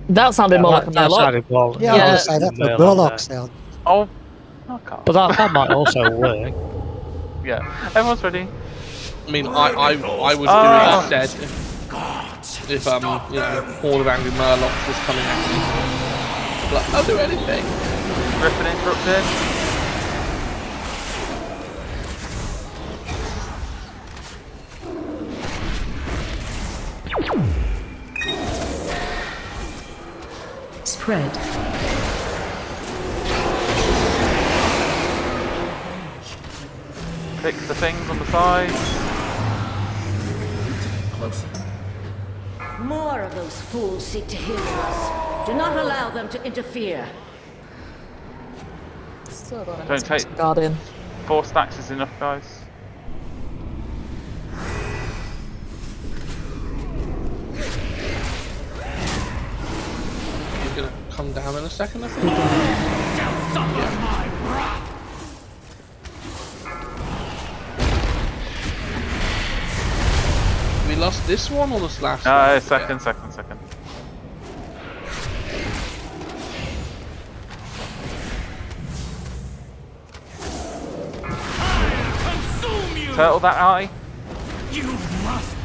That sounded more like a Murloc. Well, yeah, I was say that's a Murloc sound. Oh, I can't. But that might also work. Yeah, everyone's ready. I mean, I would do it instead if you know, Horde of Angry Murlocs was coming at me. Like, I'll do anything. Griffin interrupted. Spread. Pick the things on the side. More of those fools seek to hinder us. Do not allow them to interfere. Don't take Guardian. 4 stacks is enough, guys. He's gonna come down in a second, I think. We lost this one or the last one? Second. Turtle that eye. You must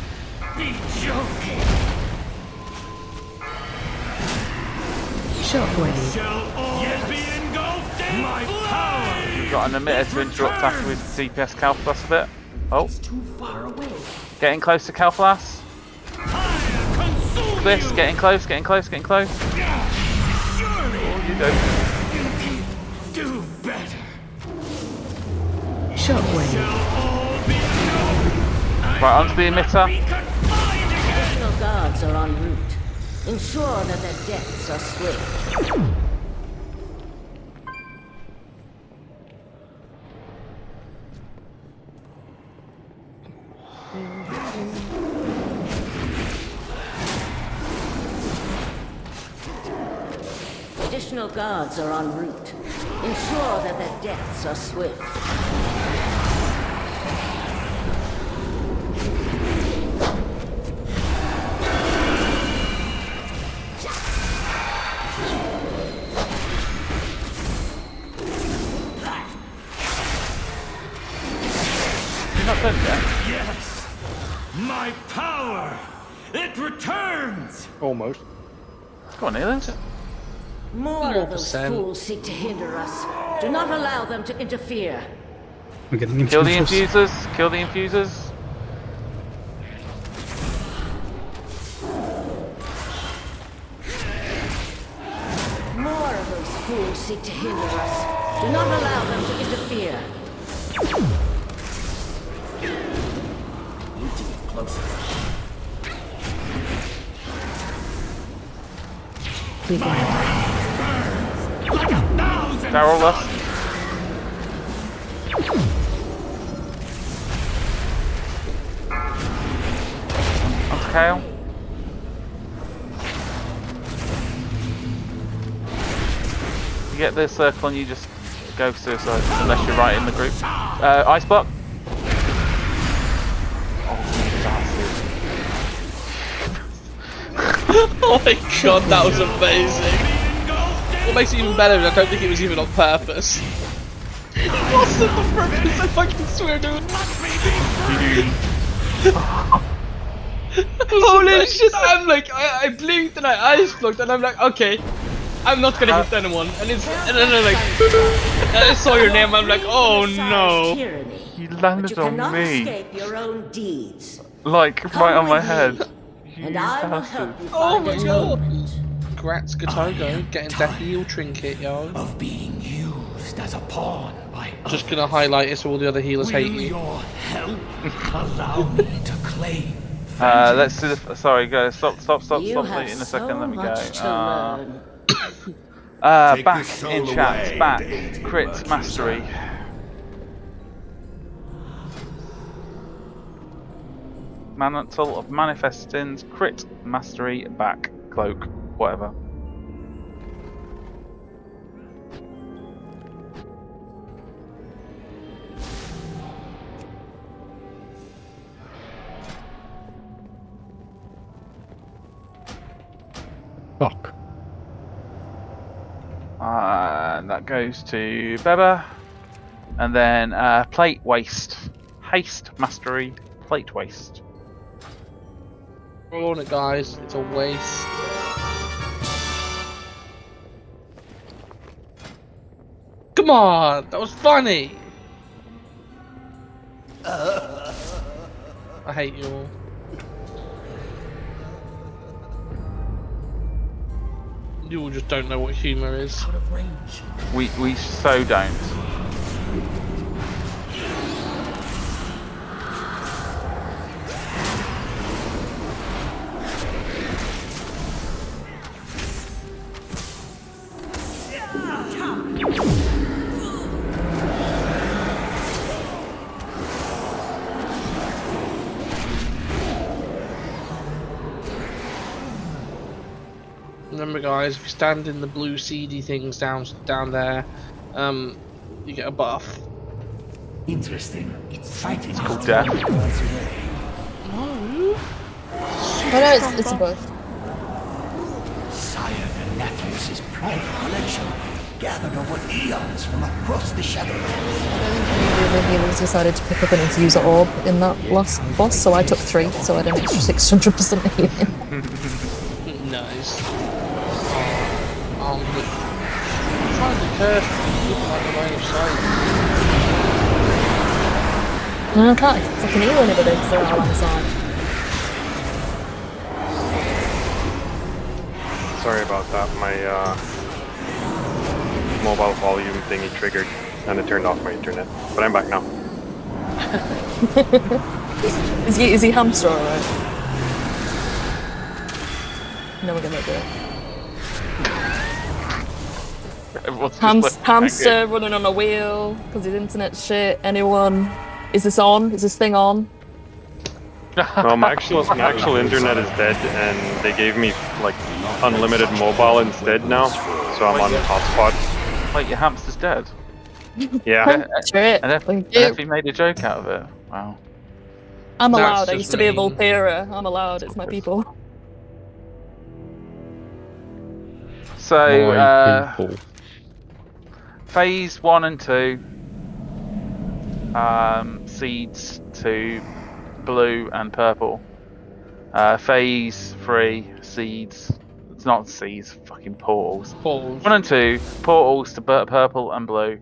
be joking. Shockwave. Shall all be engulfed in my power. We've got an emitter to interrupt after with DPS Calflass a bit. Oh. It's too far away. Getting close to Calflass. Cliffs, getting close. Oh, you go. Do better. Shockwave. Right, onto the emitter. Additional guards are en route. Ensure that their deaths are swift. Additional guards are en route. Ensure that their deaths are swift. Yes! My power! It returns! Almost. Go on, Neil. More of those fools seek to hinder us. Do not allow them to interfere. We're getting Kill the infusers. Kill the infusers. More of those fools seek to hinder us. Do not allow them to interfere. Need to get closer. Daryl left. Onto Kale. You get the circle and you just go suicide unless you're right in the group. Ice block. Oh my god, that was amazing. What makes it even better is I don't think it was even on purpose. It wasn't on purpose, I fucking swear, dude. Holy shit, I'm like, I blinked and I ice blocked and I'm like, okay, I'm not gonna hit anyone. And then I'm like, and I saw your name, I'm like, oh no. You landed on me. Escape your own deeds. Like, right on my head. And I will help you Oh find my atonement. Congrats, Gatogo, getting Death Heal Trinket, yo. Of being used as a pawn by Just gonna highlight it so all the other healers hate you. your help allow me to claim? Let's do the. Sorry, go. Stop You looting have a second. so Let me go. much to learn. Back the soul in chat. away Back. and aid him, Crit Mercury. mastery. Mantle of Manifestings. Crit mastery. Back. Cloak. Whatever. Fuck. And that goes to Beba. And then plate waste. Haste mastery. Plate waste. Roll on it, guys. It's a waste. Come on! That was funny! I hate you all. You all just don't know what humour is. We so don't. Remember, guys, if you stand in the blue seedy things down there, you get a buff. Interesting. It's fighting. It's called death. No. But no, it's a buff. Sire Nathrius' private collection, gathered over eons from across the Shadowlands. The healers decided to pick up an infuser orb in that last boss, so I took 3, so I had an extra 600% healing. Nice. I'm trying to be careful. Looking like the line of sight. I can't fucking heal anybody because they're all on the side. Sorry about that. My mobile volume thingy triggered and it turned off my internet. But I'm back now. Is he hamster alright? No, we're gonna do it. Hamster running on a wheel because his internet's shit. Anyone? Is this on? Is this thing on? No, my actual internet is dead, and they gave me like unlimited mobile instead now, so I'm on hotspot. Wait, your hamster's dead? Yeah. And if he made a joke out of it. Wow. I'm That's allowed. I just used to be a mean. Volpera. I'm allowed. It's my people. So, phase 1 and 2, seeds to blue and purple. Phase 3, seeds. It's not seeds, fucking portals. 1 and 2, portals to purple and blue.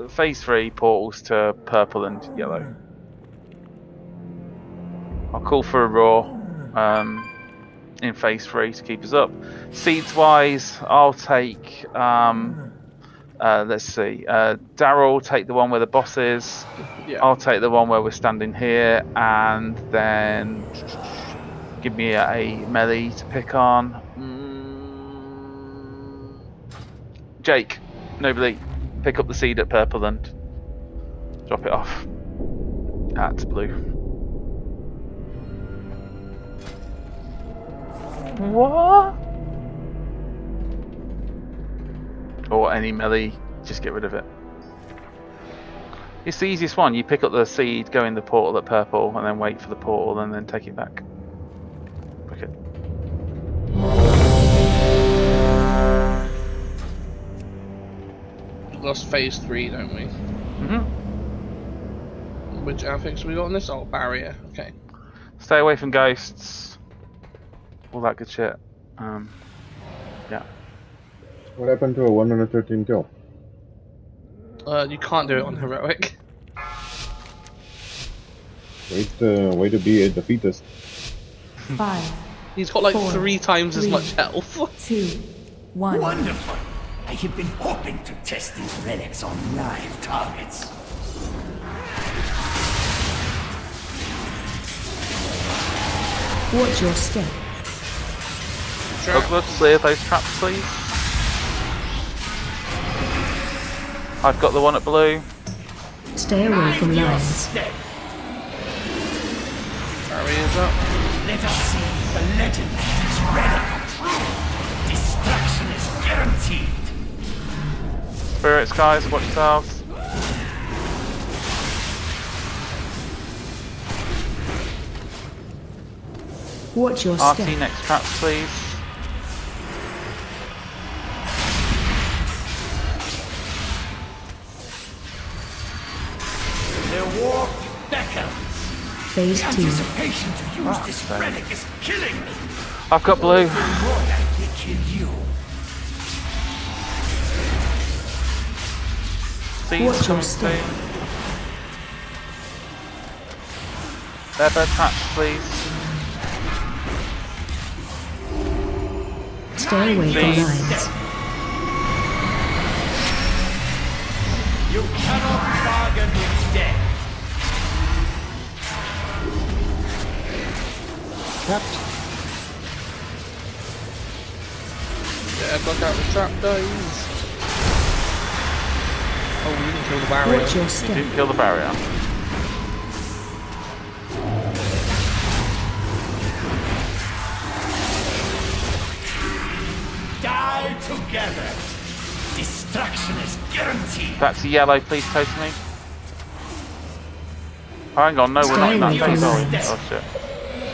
Phase 3, portals to purple and yellow. I'll call for a roar in phase 3 to keep us up. Seeds wise, I'll take let's see, Daryl take the one where the boss is. Yeah. I'll take the one where we're standing here, and then give me a melee to pick on. Jake, nobly, pick up the seed at purple and drop it off at blue. What? Or any melee, just get rid of it. It's the easiest one. You pick up the seed, go in the portal at purple, and then wait for the portal, and then take it back. Okay. We lost phase 3, don't we? Which affix we got on this? Oh, barrier. Okay. Stay away from ghosts. All that good shit. Yeah. What happened to a 113 kill? You can't do it on heroic. Way to be a defeatist. 5, He's got like 4, 3 times as 3, much health. 2, 1. Wonderful! I have been hoping to test these relics on live targets. Watch your step. Douglas, clear those traps, please. I've got the one at blue. Stay away from lines. Barriers up. Let us see the legend is ready. Destruction is guaranteed. Spirits, guys, watch yourselves. Watch your RT step. next traps, please. Their war beckons. Phase 2. Anticipation to use this relic is killing me. I've got blue. More likely kill you. Seeds coming soon. Leather traps, please. Stay away from lines. You cannot bargain with death. Trapped. Yeah, block out the trap, guys. Oh, we didn't kill the barrier. Watch your You step. didn't kill the barrier. Die together. Destruction is guaranteed. Back to yellow, please, Totally. Oh, hang on, no, we're not in that phase, are we? Oh shit.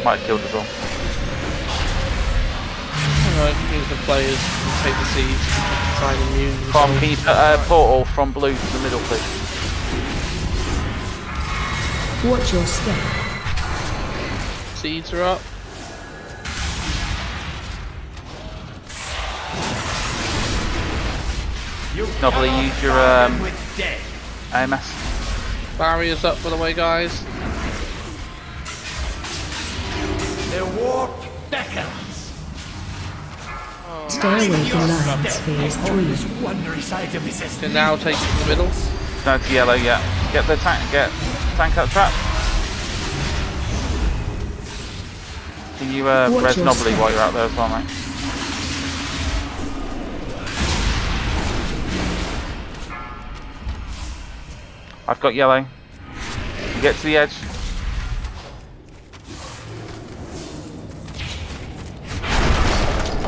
Might have killed us all. Alright, use the players and take the seeds. Try and immune Can themselves. you put a portal from blue to the middle, please? Watch your step. Seeds are up. Nobly, use your AMS. Barriers up, by the way, guys. Their war beckons. Stay away from lines. Phase 3. This wondrous item is Can now take it to the middle. No, to yellow, yeah. Get the tank, tank out trap. Can you res your Nobly step. while you're out there as well, mate? I've got yellow. Get to the edge.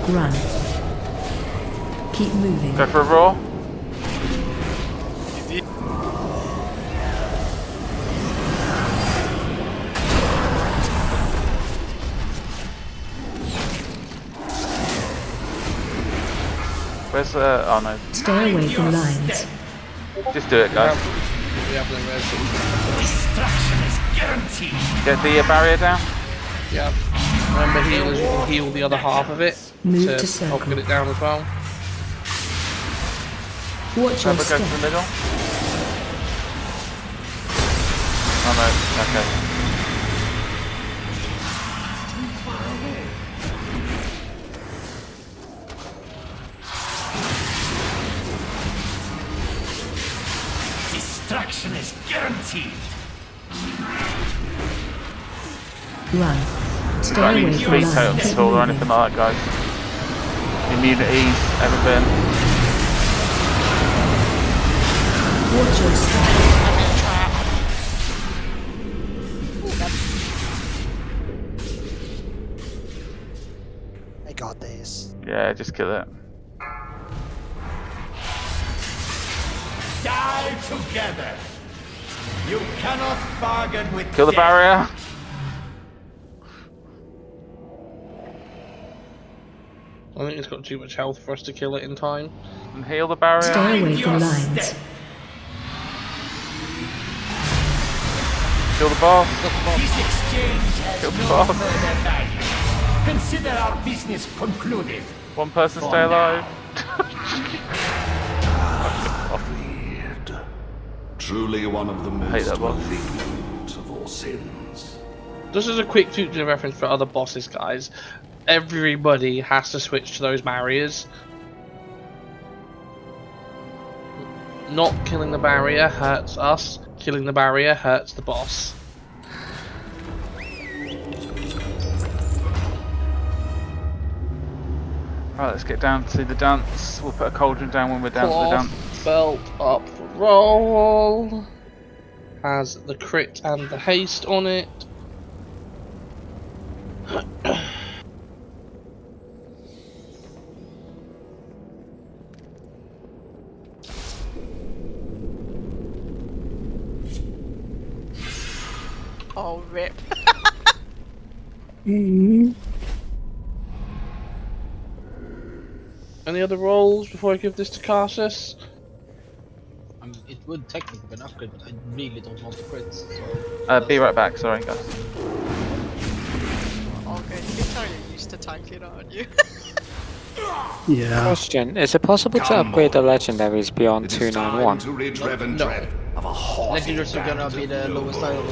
Run. Keep moving. Go for a roar. Where's oh no. Stay away from lines. Just do it, guys. We have the res. Destruction is guaranteed. Get the barrier down. Yeah. Remember healers, you can heal the other half of it. Move to help circle. get it down as well. Watch your Go to step. the middle. Oh no, okay. Destruction is guaranteed. Run. We Stay don't away need from speed lines. totems Keep at all or moving. anything like that, guys. Immunities, everything. Watch your step. I got this. Yeah, just kill it. Die together. You cannot bargain with Kill the death. barrier. I think it's got too much health for us to kill it in time. And heal the barrier. Stay away from lines. Kill the boss. This exchange has Kill the no boss. further value. Consider our business concluded. One person For stay alive. Truly one of the Hate that most boss. malignant of all sins. This is a quick future reference for other bosses, guys. everybody has to switch to those barriers. Not killing the barrier hurts us. Killing the barrier hurts the boss. Right, let's get down to the dance. We'll put a cauldron down when we're down to the dance. Belt up for roll. Has the crit and the haste on it. Oh, rip. Any other rolls before I give this to Cassius? It would technically be an upgrade, but I really don't want the crits. So Be right back, sorry guys. Okay, you can tell you're used to tanking, aren't you? Yeah. Question: is it possible to upgrade the legendaries beyond 291? No. Legendaries are gonna be the lowest item.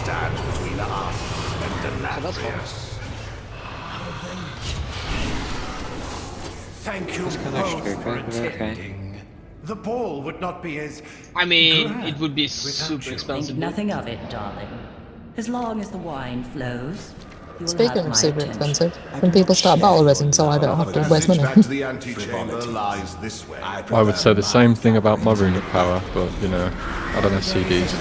Stand between us and the So that's fine. Thank you That's kinda both stupid, for but okay. attending. The ball would not be as I mean, grand it would be without super you. expensive. Think nothing of it, darling. As long as the wine flows, you will Speaking have of my super attention. expensive, when people start battle resin, so I don't have to waste money. Back to the antechamber lies this way. I would say the same thing about my runic power, but you know, I don't have CDs.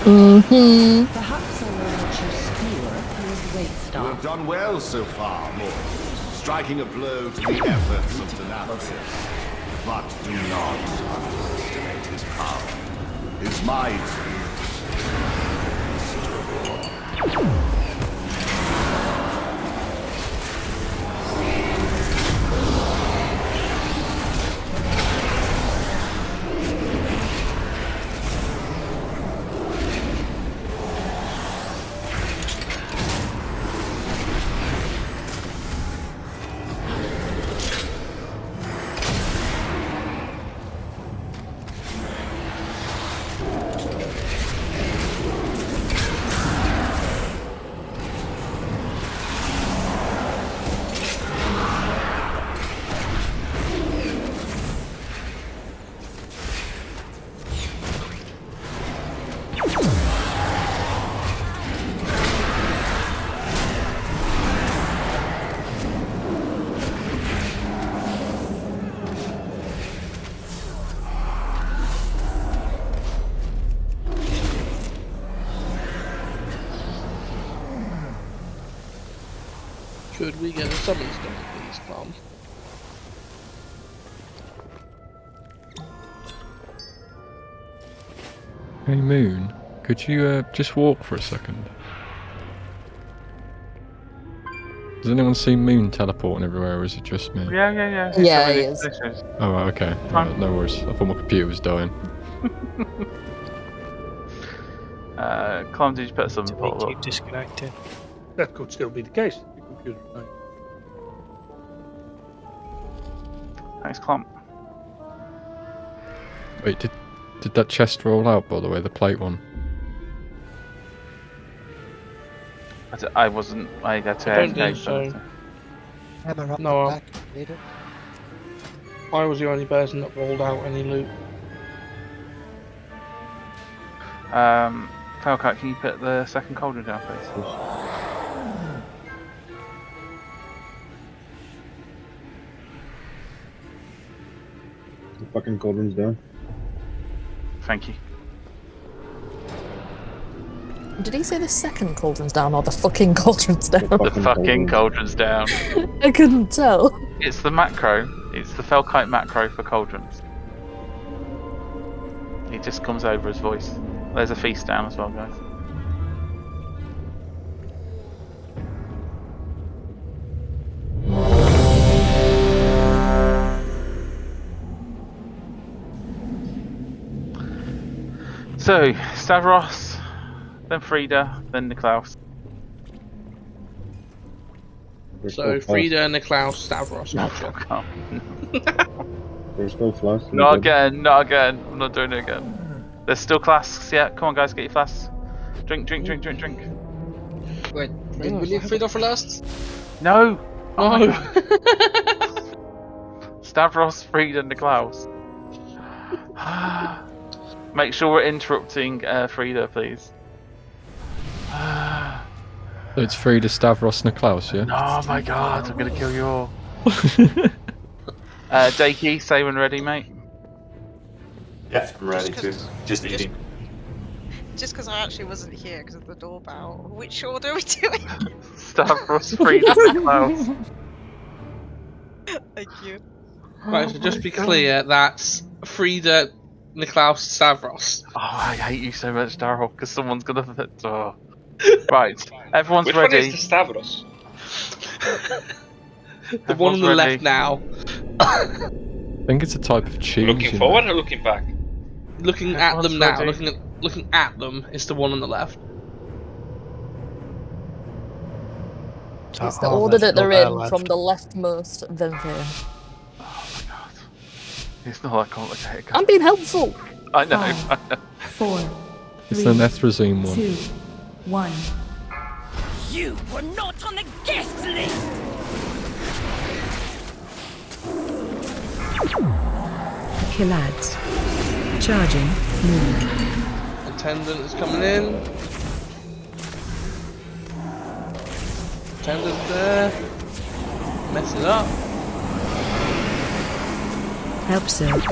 Perhaps I will let you skewer his weight You stop. have done well so far, Lord, striking a blow to the efforts of Nathria. But do not underestimate his power. His might is considerable. Could we get a summons done, please, Tom? Hey Moon, could you just walk for a second? Does anyone see Moon teleporting everywhere, or is it just me? Yeah. Yeah, he is. Oh, right, okay. Right, no worries. I thought my computer was dying. Clem, did you put some portal Keep up? disconnecting. That could still be the case. The computer. Right. Thanks, Clem. Wait, did that chest roll out, by the way, the plate one? I wasn't. I got to. I don't think so. Hammer up No, the back. Need it? I was the only person that rolled out any loot. Falcat, can you put the second cauldron down, please? The fucking cauldron's down. Thank you. Did he say the second cauldron's down or the fucking cauldron's down? The fucking cauldron's down. I couldn't tell. It's the macro. It's the Felkite macro for cauldrons. It just comes over his voice. There's a feast down as well, guys. So, Stavros, then Frida, then Niklaus. So Frida, Niklaus, Stavros, gotcha. There's no flask. Not again, not again. I'm not doing it again. There's still flasks, yeah. Come on, guys, get your flasks. Drink. Wait, Did we leave Frida for last? No! Oh No! Stavros, Frida, Niklaus. Make sure we're interrupting Frida, please. So it's Frida, Stavros, Niklaus, yeah? Oh my god, I'm gonna kill you all. Dakey, say when ready, mate. Yeah, I'm ready to. Just eating. Just because I actually wasn't here because of the doorbell. Which order are we doing? Stavros, Frida, Niklaus. Thank you. Right, so just be clear, that's Frida, Niklaus, Stavros. Oh, I hate you so much, Daryl, because someone's gonna. Oh. Right, everyone's Which ready. one is the Stavros? The one on the left now. I think it's a type of cheese. Looking forward or looking back? Looking at them now. ready. Looking at them is the one on the left. It's the order that they're in, from the leftmost, then there. It's not that complicated. I'm being helpful. I know. 4, It's the Nethrazine one. 2, 1. You were not on the guest list! Killads. Charging. Move. Attendant is coming in. Attendant there. Mess it up. Help soak.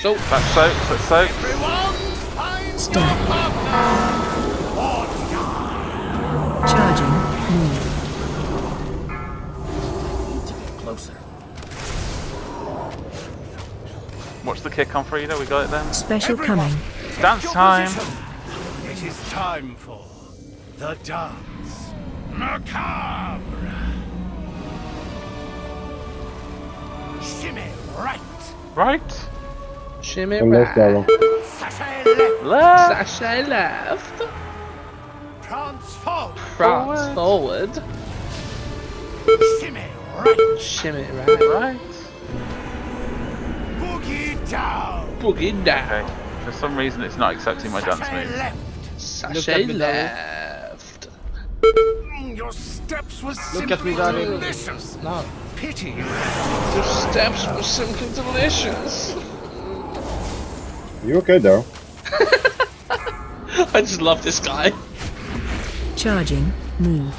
So that's soak. That's soak. Stop. Charging. Move. Closer. Watch the kick on Frida. We got it then. Special coming. Dance time. It is time for the dance. Macabre. Shimmy right. Right. Shimmy And left, Daryl. Sashay left. Left. Sashay left. Prance forward. Prance forward. Shimmy right. Shimmy right. Right. Boogie down. Boogie down. Okay. For some reason, it's not accepting my dance Sashay move. left. Sashay left. Your steps were Look at me, darling. delicious. No. Pity. Your steps were simply delicious. You okay, Daryl? I just love this guy. Charging. Move.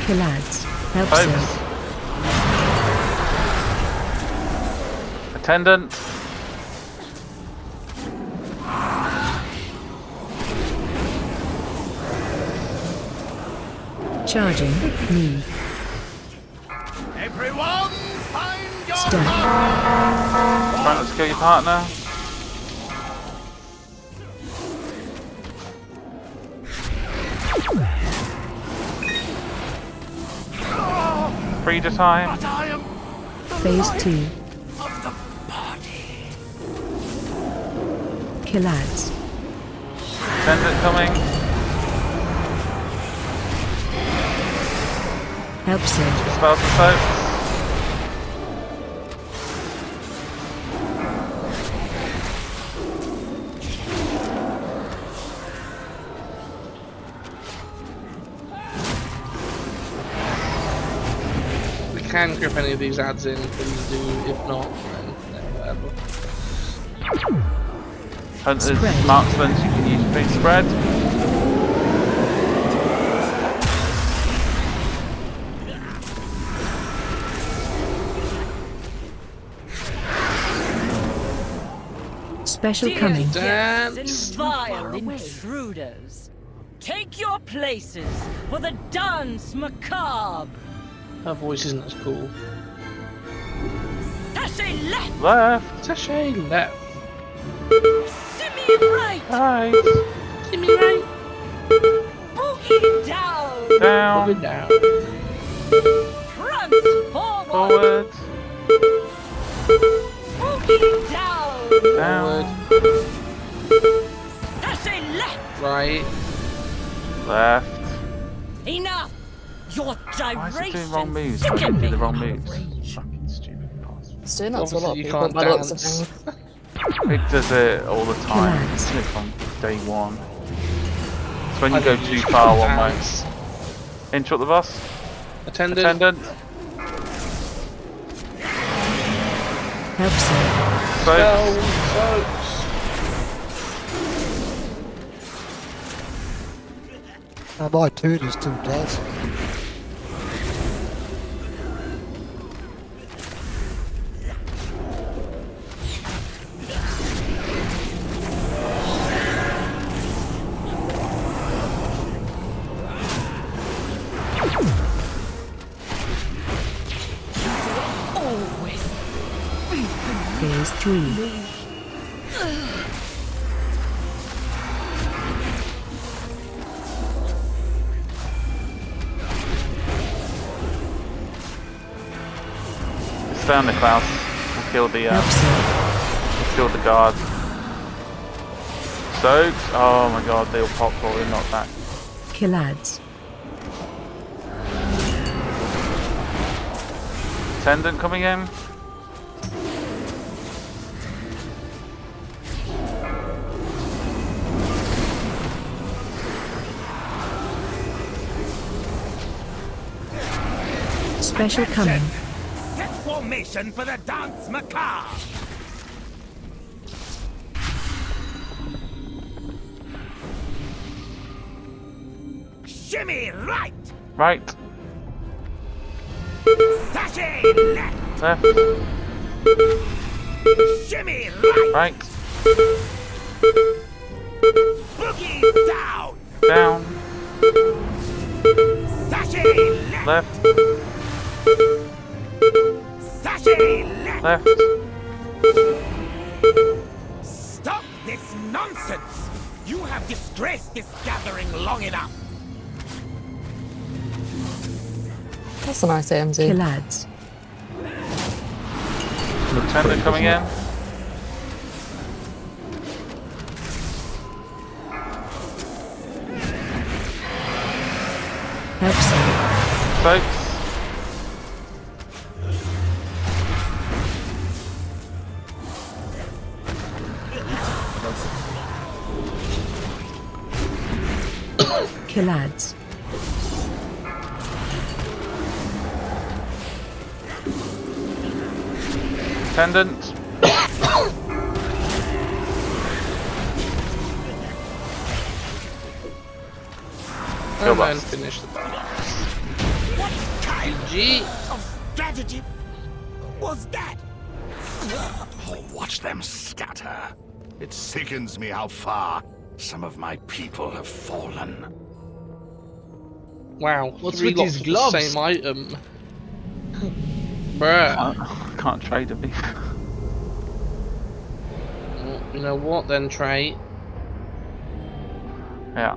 Killads. Help soak. Attendant. Charging. Move. Everyone, find your Step. Try not to kill your partner. Frida time. But I am Phase 2. of the party. Killads. Attendant coming. Help soak. Spells and soaks. We can grip any of these ads in, please do. If not, then whatever. Hunters, Spread. marksmen, you can use free spread. Special coming. Dance. Vile intruders. Take your places for the dance macabre. Her voice isn't as cool. Sashay left. Left. Sashay left. Simeon right. Right. Gimme right. Boogie down. Down. Boogie down. Prance forward. Forward. Boogie down. Down. Sashay left. Right. Left. Enough. Your Why is it doing wrong gyration moves? Why is it sicken doing me. the wrong moves? Fucking stupid bastard. It's doing that to a lot of Obviously you people can't by the looks of dance. things. It does it all the time. It's from day one. So when you go too far one way. Interrupt the boss. Attendant. Help save. Folks. My turn is still dead. Phase 3. Stay on the clouds. We'll kill the guards. Soaks. Oh my god, they all popped while they're not back. Killads. Attendant coming in. Special coming. Set formation for the dance macabre. Shimmy right. Right. Sashay left. Left. Shimmy right. Right. Boogie down. Down. Sashay left. Left. Sashay left. Left. Stop this nonsense. You have disgraced this gathering long enough. That's a nice AMZ. Killads. Lieutenant coming in. Help save. Folks. Killads. Attendant. And then finish the battle. What kind GG. of strategy was that? Oh, watch them scatter. It sickens me how far some of my people have fallen. Wow. What's three with lots these of gloves? the same item. Bruh. Can't trade a beef. Well, you know what then, Trey? Yeah.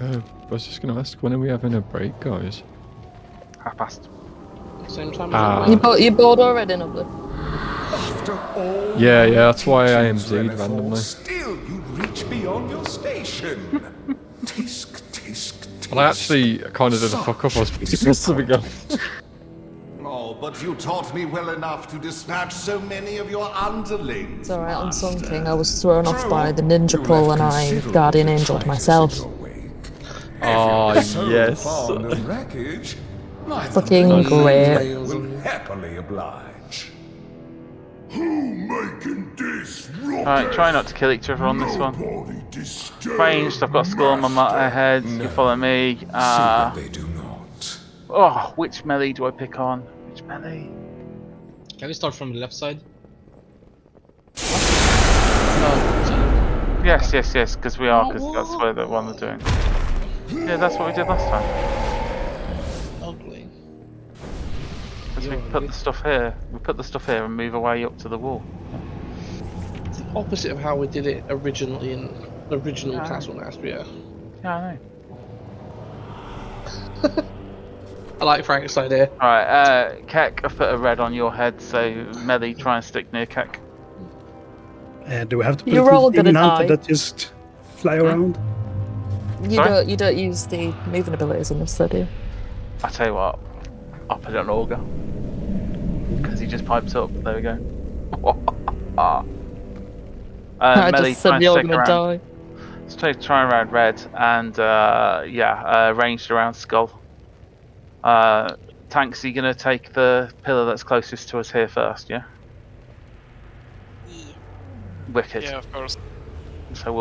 I was just going to ask, when are we having a break, guys? 1:30. Same time Ah. as You bored already, Nobly? Yeah, that's why I AMZ'd randomly. Still, you reach beyond your station. Tisk, tisk, tisk. Well, I actually kind of did a fuck up. I was supposed to be going. Oh, but you taught me well enough to dispatch so many of your underlings. It's alright, on Sun King I was thrown off by the ninja pull and I guardian angeled myself. Oh, yes. Wreckage. Fucking great. Will happily oblige. Who making this? Alright, try not to kill each other on this one. Ranged, I've got a skull on my head. You follow me. They do not. Oh, which melee do I pick on? Which melee? Can we start from the left side? Yes, because we are, because that's where the one they're doing. Yeah, that's what we did last time. ugly. Because we put the stuff here. We put the stuff here and move away up to the wall. It's the opposite of how we did it originally in the original Castle Nathria. Yeah, I know. I like Frank's idea. Alright, Keck, I've put a red on your head, so melee, try and stick near Keck. Do we have to put You're all it gonna in die. that just fly around? You don't use the moving abilities in this, though, do you? I tell you what, I'll put it on Augur. Because he just pipes up. There we go. I Melee just said trying to you're take gonna around. die. Let's try around red and ranged around skull. Tanks, are you gonna take the pillar that's closest to us here first? Yeah. Yeah. Wicked. Yeah, of course. So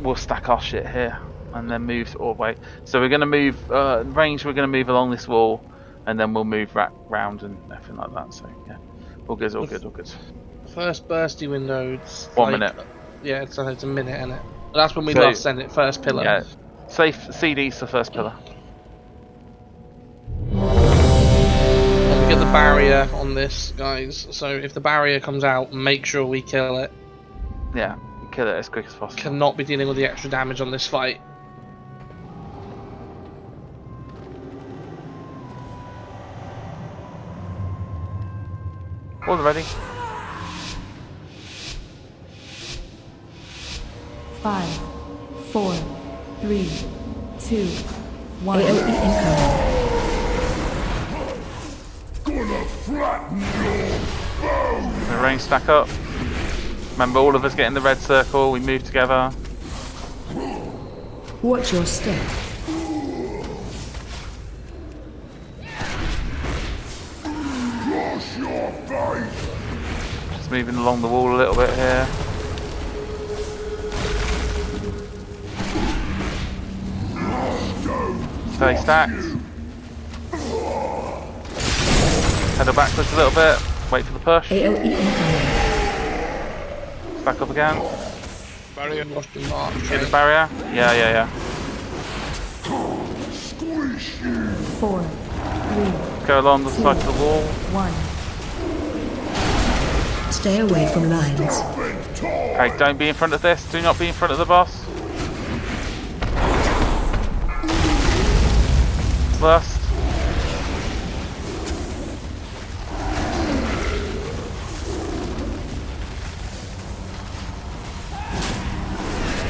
we'll stack our shit here and then move all the way. So we're gonna move range. We're gonna move along this wall and then we'll move round and everything like that. So yeah, all good, all good, all good. First bursty window, it's 1 like, minute. yeah, it's a minute, isn't it? That's when we So- last sent it, first pillar. Yeah. Safe CD's the first pillar. And we get the barrier on this, guys. So if the barrier comes out, make sure we kill it. Yeah, kill it as quick as possible. Cannot be dealing with the extra damage on this fight. All ready? 5, 4, 3, 2, 1. AOE incoming. Gonna flatten your bones. The range stack up. Remember, all of us get in the red circle. We move together. Watch your step. Cross your face. Just moving along the wall a little bit here. Stay stacked. Pedal backwards a little bit. Wait for the push. AOE incoming. Stack up again. Barrier lost in March. Hit the barrier. Yeah. 4, 3, Go along the side of the wall. 1. Stay away from lines. Okay, don't be in front of this. Do not be in front of the boss. Last.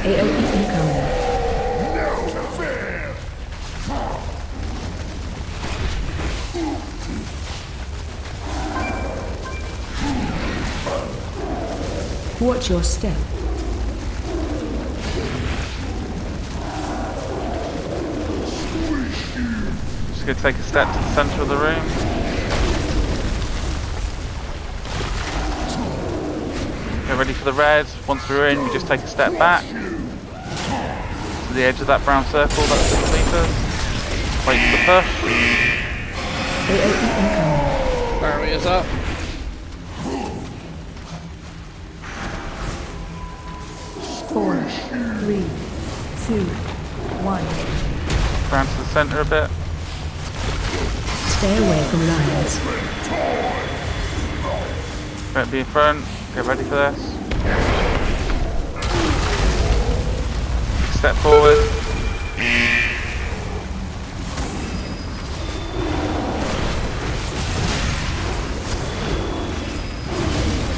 AOE incoming. Watch your step. Just gonna take a step to the centre of the room. Get ready for the red. Once we're in, we just take a step back to the edge of that brown circle. That's 6 meters. Wait for the push. AOE incoming. Barriers up. Four, 3, 2, 1. Round to the centre a bit. Stay away from lines. Don't be in front. Get ready for this. Step forward.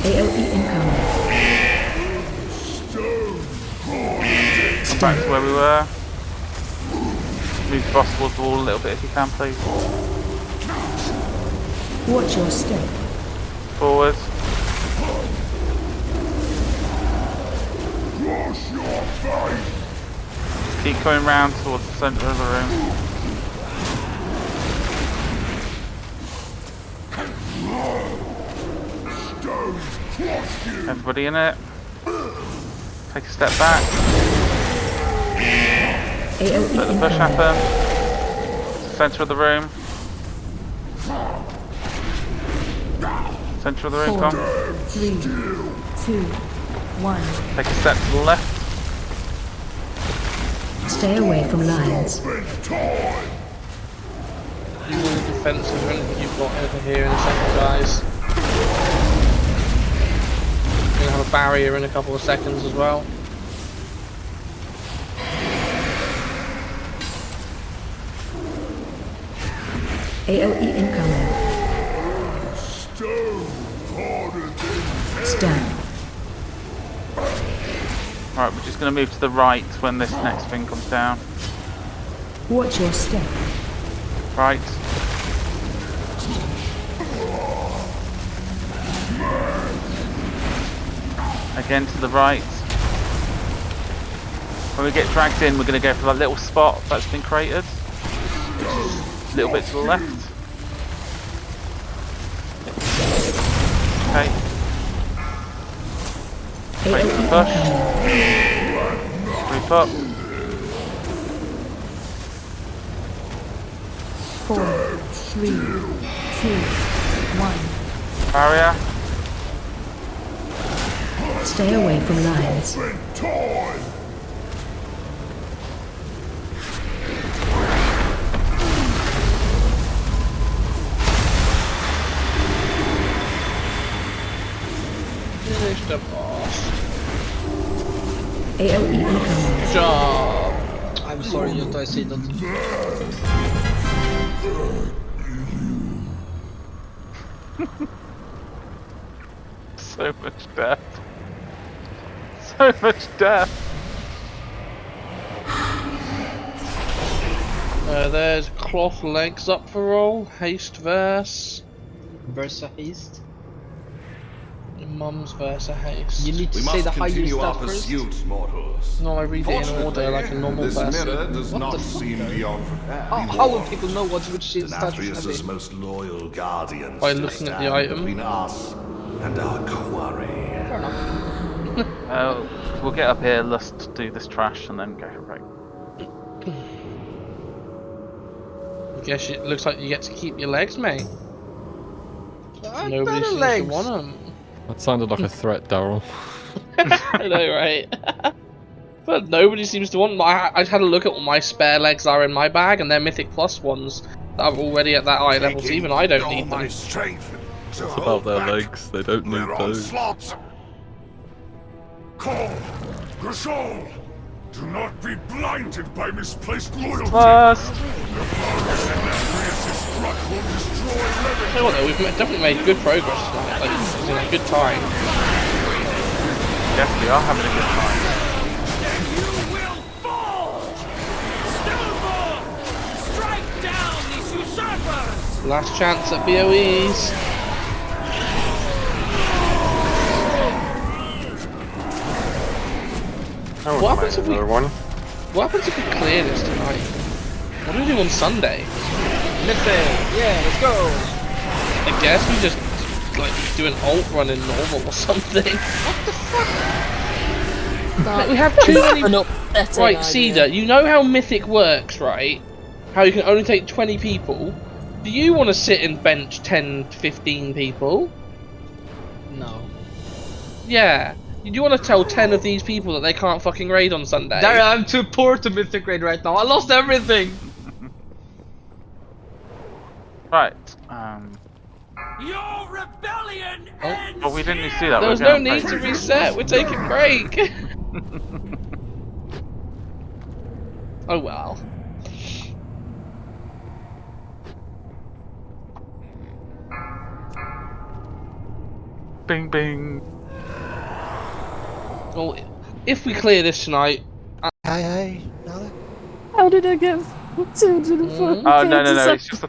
AOE incoming. Come back to where we were. Move the boss towards the wall a little bit if you can, please. Watch your step. Forward. Just keep coming round towards the centre of the room. Everybody in it. Take a step back. AOE Let the push happen. Centre of the room. Centre of the room, 4, come. 3, 2, 1. Take a step to the left. Stay away from lines. You will defensive and you've got over here in a second, guys. We're gonna have a barrier in a couple of seconds as well. AOE incoming. Stand. Alright, we're just going to move to the right when this next thing comes down. Watch your step. Right. Again to the right. When we get dragged in, we're going to go for that little spot that's been created. Which is a little bit to the left. Okay. Wait for the push. Group up. 4, 3, 2, 1. Barrier. Stay away from lines. Finish the boss. AOE incoming. Job. I'm sorry, Jutta, I see that. So much death. So much death. There's cloth legs up for roll. Haste verse. Versa haste. Mum's versa haste. You need to say the highest stuff first. Mortals. No, I read it in order like a normal this person. mirror does What not the fuck? seem beyond repair. How will people know which status Nathrius' most loyal guardians By looking at the stand item. between us and our quarry. Fair enough. We'll get up here, let's do this trash, and then go right. I guess it looks like you get to keep your legs, mate. Nobody better seems legs. to want them. That sounded like a threat, Daryl. I know, right? But nobody seems to want them. I had a look at what my spare legs are in my bag, and they're Mythic Plus ones that are already at that high level, so even I don't need them. It's about their legs, they don't need those. Call! Grishol! Do not be blinded by misplaced loyalty! First! Tell you what though, we've definitely made good progress tonight, like, in a good time. Yes, we are having a good time. Strike down these usurpers! Last chance at BOEs. What happens if we clear this tonight? What do we do on Sunday? Yeah, let's go! I guess we just like do an alt run in normal or something. What the fuck? Like, we have too many. Right, Cedar, you know how Mythic works, right? How you can only take 20 people. Do you want to sit and bench 10, 15 people? No. Yeah. Do you want to tell 10 of these people that they can't fucking raid on Sunday? Darren, I'm too poor to Mythic raid right now. I lost everything. Right. Your rebellion ends. Oh, we didn't need to do that. There was no need to reset. We're taking a break. Oh well. Bing bing. Well, if we clear this tonight. Hey, no. How did I get 204? Oh, no, it's just the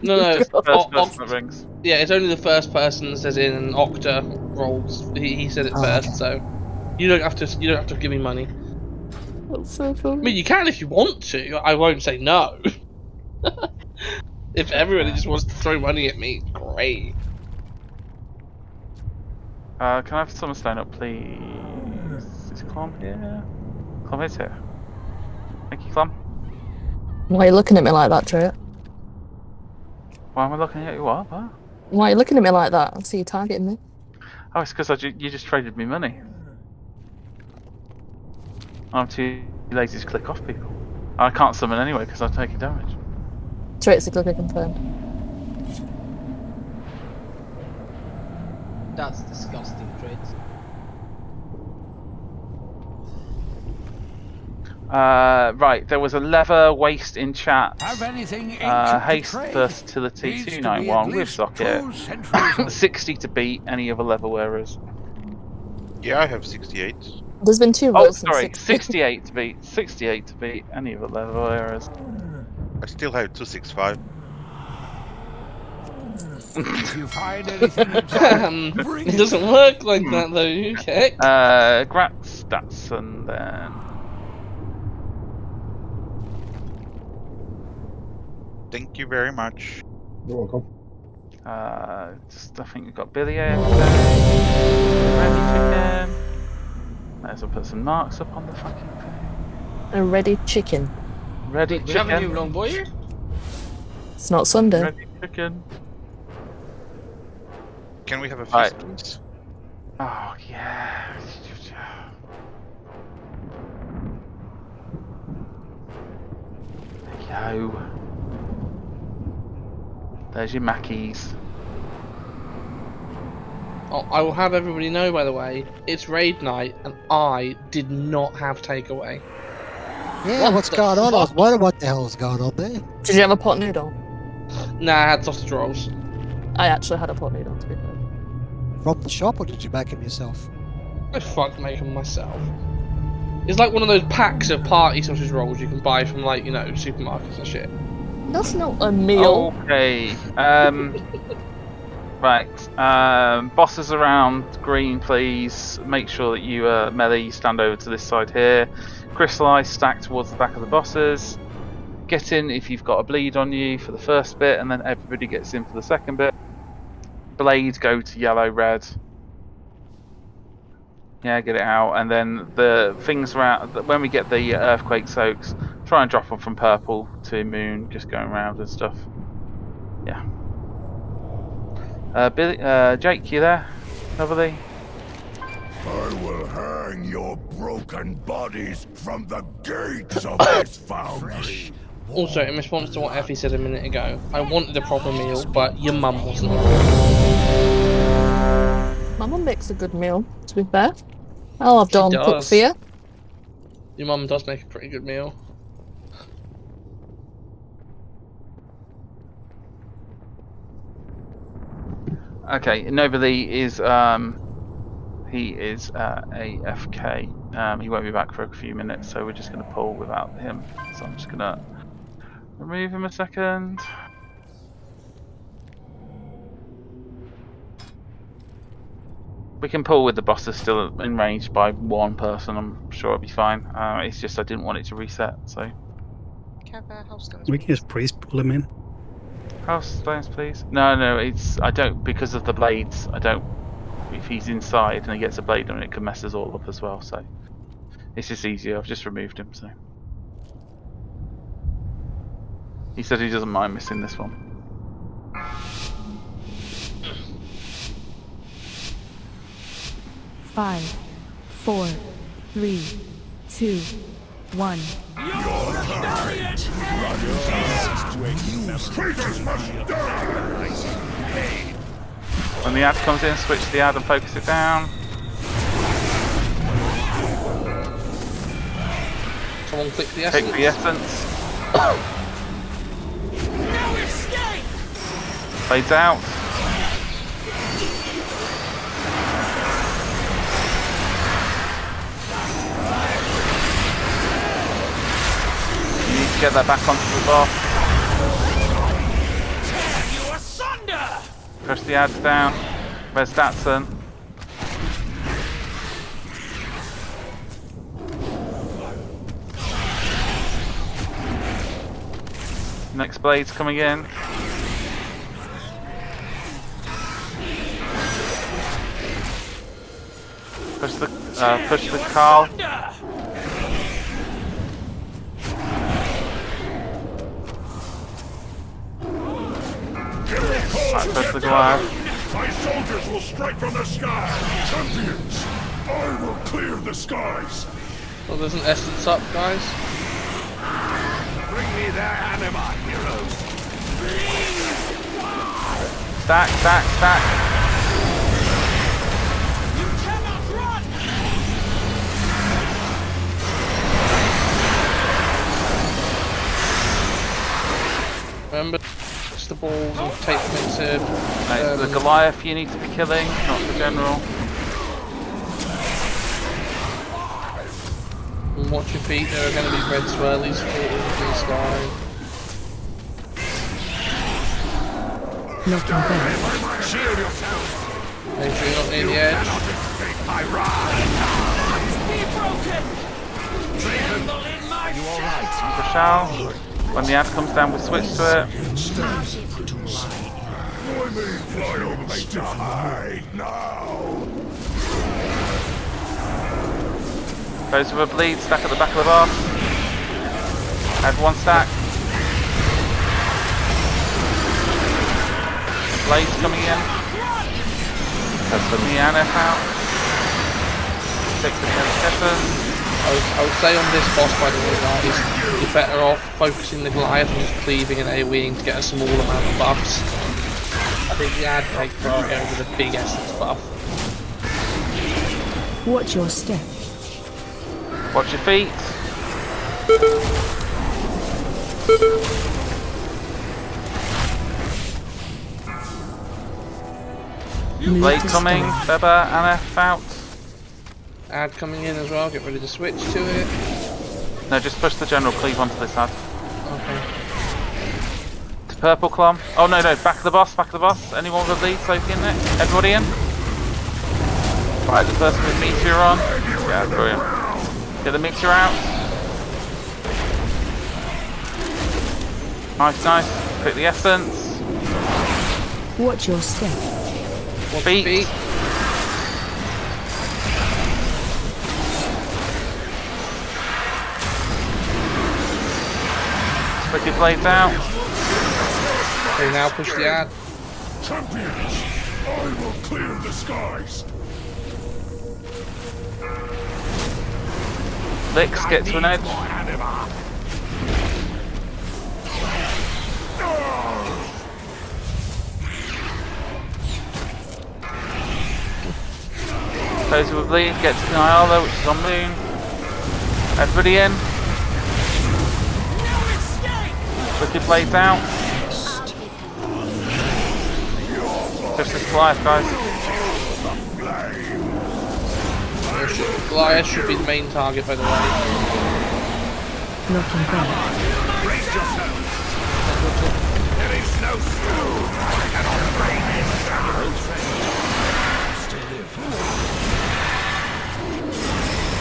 first person that rings. Yeah, it's only the first person, says in an Octa rolls. He said it first, okay. so you don't have to give me money. That's so funny. I mean, you can if you want to. I won't say no. If everybody just wants to throw money at me, great. Can I have someone stand up, please? Is Clom here? Clom is here. Thank you, Clom. Why are you looking at me like that, Trey? Why am I looking at you? What? Why are you looking at me like that? I see you targeting me. Oh, it's because you just traded me money. I'm too lazy to click off people. I can't summon anyway because I'm taking damage. Traits are clicker confirmed. That's disgusting, trait. Right, there was a lever waste in chat. Have anything Haste versatility 291 with socket. 60 to beat any other lever wearers. Yeah, I have 68. There's been 2 Oh, rolls. sorry, 68 to beat. 68 to beat any other lever wearers. I still have 265. If you find anything It doesn't work like that though, okay? Grat stats and then. Thank you very much. You're welcome. Just, I think we've got Billy here. Ready chicken. Might as well put some marks up on the fucking thing. A ready chicken. Ready Wait, we chicken. have a new long boy here? It's not Sunday. Ready chicken. Can we have a feast, Right. please? Oh yeah. There you go. There's your Mackies. Oh, I will have everybody know, by the way, it's raid night, and I did not have takeaway. Yeah, what's going on? I was wondering what the hell is going on there. Did you have a pot noodle? Nah, I had sausage rolls. I actually had a pot noodle, to be fair. From the shop, or did you make them yourself? I fuck make them myself. It's like one of those packs of party sausage rolls you can buy from, like, you know, supermarkets and shit. That's not a meal. Okay. Right. Bosses around green, please. Make sure that you, melee, you stand over to this side here. Crystallize, stack towards the back of the bosses. Get in if you've got a bleed on you for the first bit, and then everybody gets in for the second bit. Blade, go to yellow, red. Yeah, get it out, and then the things around. When we get the earthquake soaks, try and drop them from purple to moon, just going around and stuff. Yeah. Billy, Jake, you there? Lovely. I will hang your broken bodies from the gates of this foundry. Also, in response to what Effie said a minute ago, I wanted a proper meal, but your mum wasn't. My mum makes a good meal, to be fair. I'll have Dom cook for you. Your mum does make a pretty good meal. Okay, Nobly is he is AFK. He won't be back for a few minutes, so we're just going to pull without him. So I'm just going to remove him a second. We can pull with the bosses still in range by one person. I'm sure it'll be fine. It's just I didn't want it to reset, so. We can just priest pull him in. House stones, please. No, it's I don't because of the blades. I don't. If he's inside and he gets a blade on it, can mess us all up as well. So it's just easier. I've just removed him. So he said he doesn't mind missing this one. Five, 4, 3, 2, 1. When the ad comes in, switch the ad and focus it down. Someone click the essence. Pick the essence. Fades out. You need to get that back onto the bar. Push the ads down. Where's Datsun? Next blade's coming in. Push the Carl. Right, push the Goliath. My soldiers will strike from the sky. Champions, I will clear the skies. Well, there's an essence up, guys. Bring me their anima, heroes. Stack. You cannot run. Remember, touch the balls and take them into. Right, the Goliath you need to be killing, not the general. And watch your feet, there are going to be red swirlies floating in the sky. Knocking back. Shield yourself. Make sure you're not near the edge. I rise. Be broken. Are you all right? The shall. When the ad comes down, we switch to it. Fly over me to hide now. Those with a bleed, stack at the back of the bar. Add 1 stack. Blades coming in. That's the Nianeth out. 6 against I would say on this boss, by the way, guys, you're better off focusing the Goliath and just cleaving and AoEing to get a small amount of buffs. I think the ad take for going with a big essence buff. Watch your step. Watch your feet. Blade coming, Beba, Aneth out. Ad coming in as well, get ready to switch to it. No, just push the general cleave onto this ad. Okay. To purple clom. Oh no, back of the boss, Anyone with a bleed, Sophie in it? Everybody in? Right, the person with meteor on. Yeah, brilliant. Get the meteor out. Nice. Pick the essence. Watch your step. Feet. Put your blades out. Okay, now push the ad. Champions, I will clear the skies. Licks, get to an edge. Those who will bleed, get to Nyala, which is on moon. Everybody in. Put your blades out. Push this Goliath, guys. Goliath should be the main target, by the way. Knocking back. There is no stone I cannot break this shadow.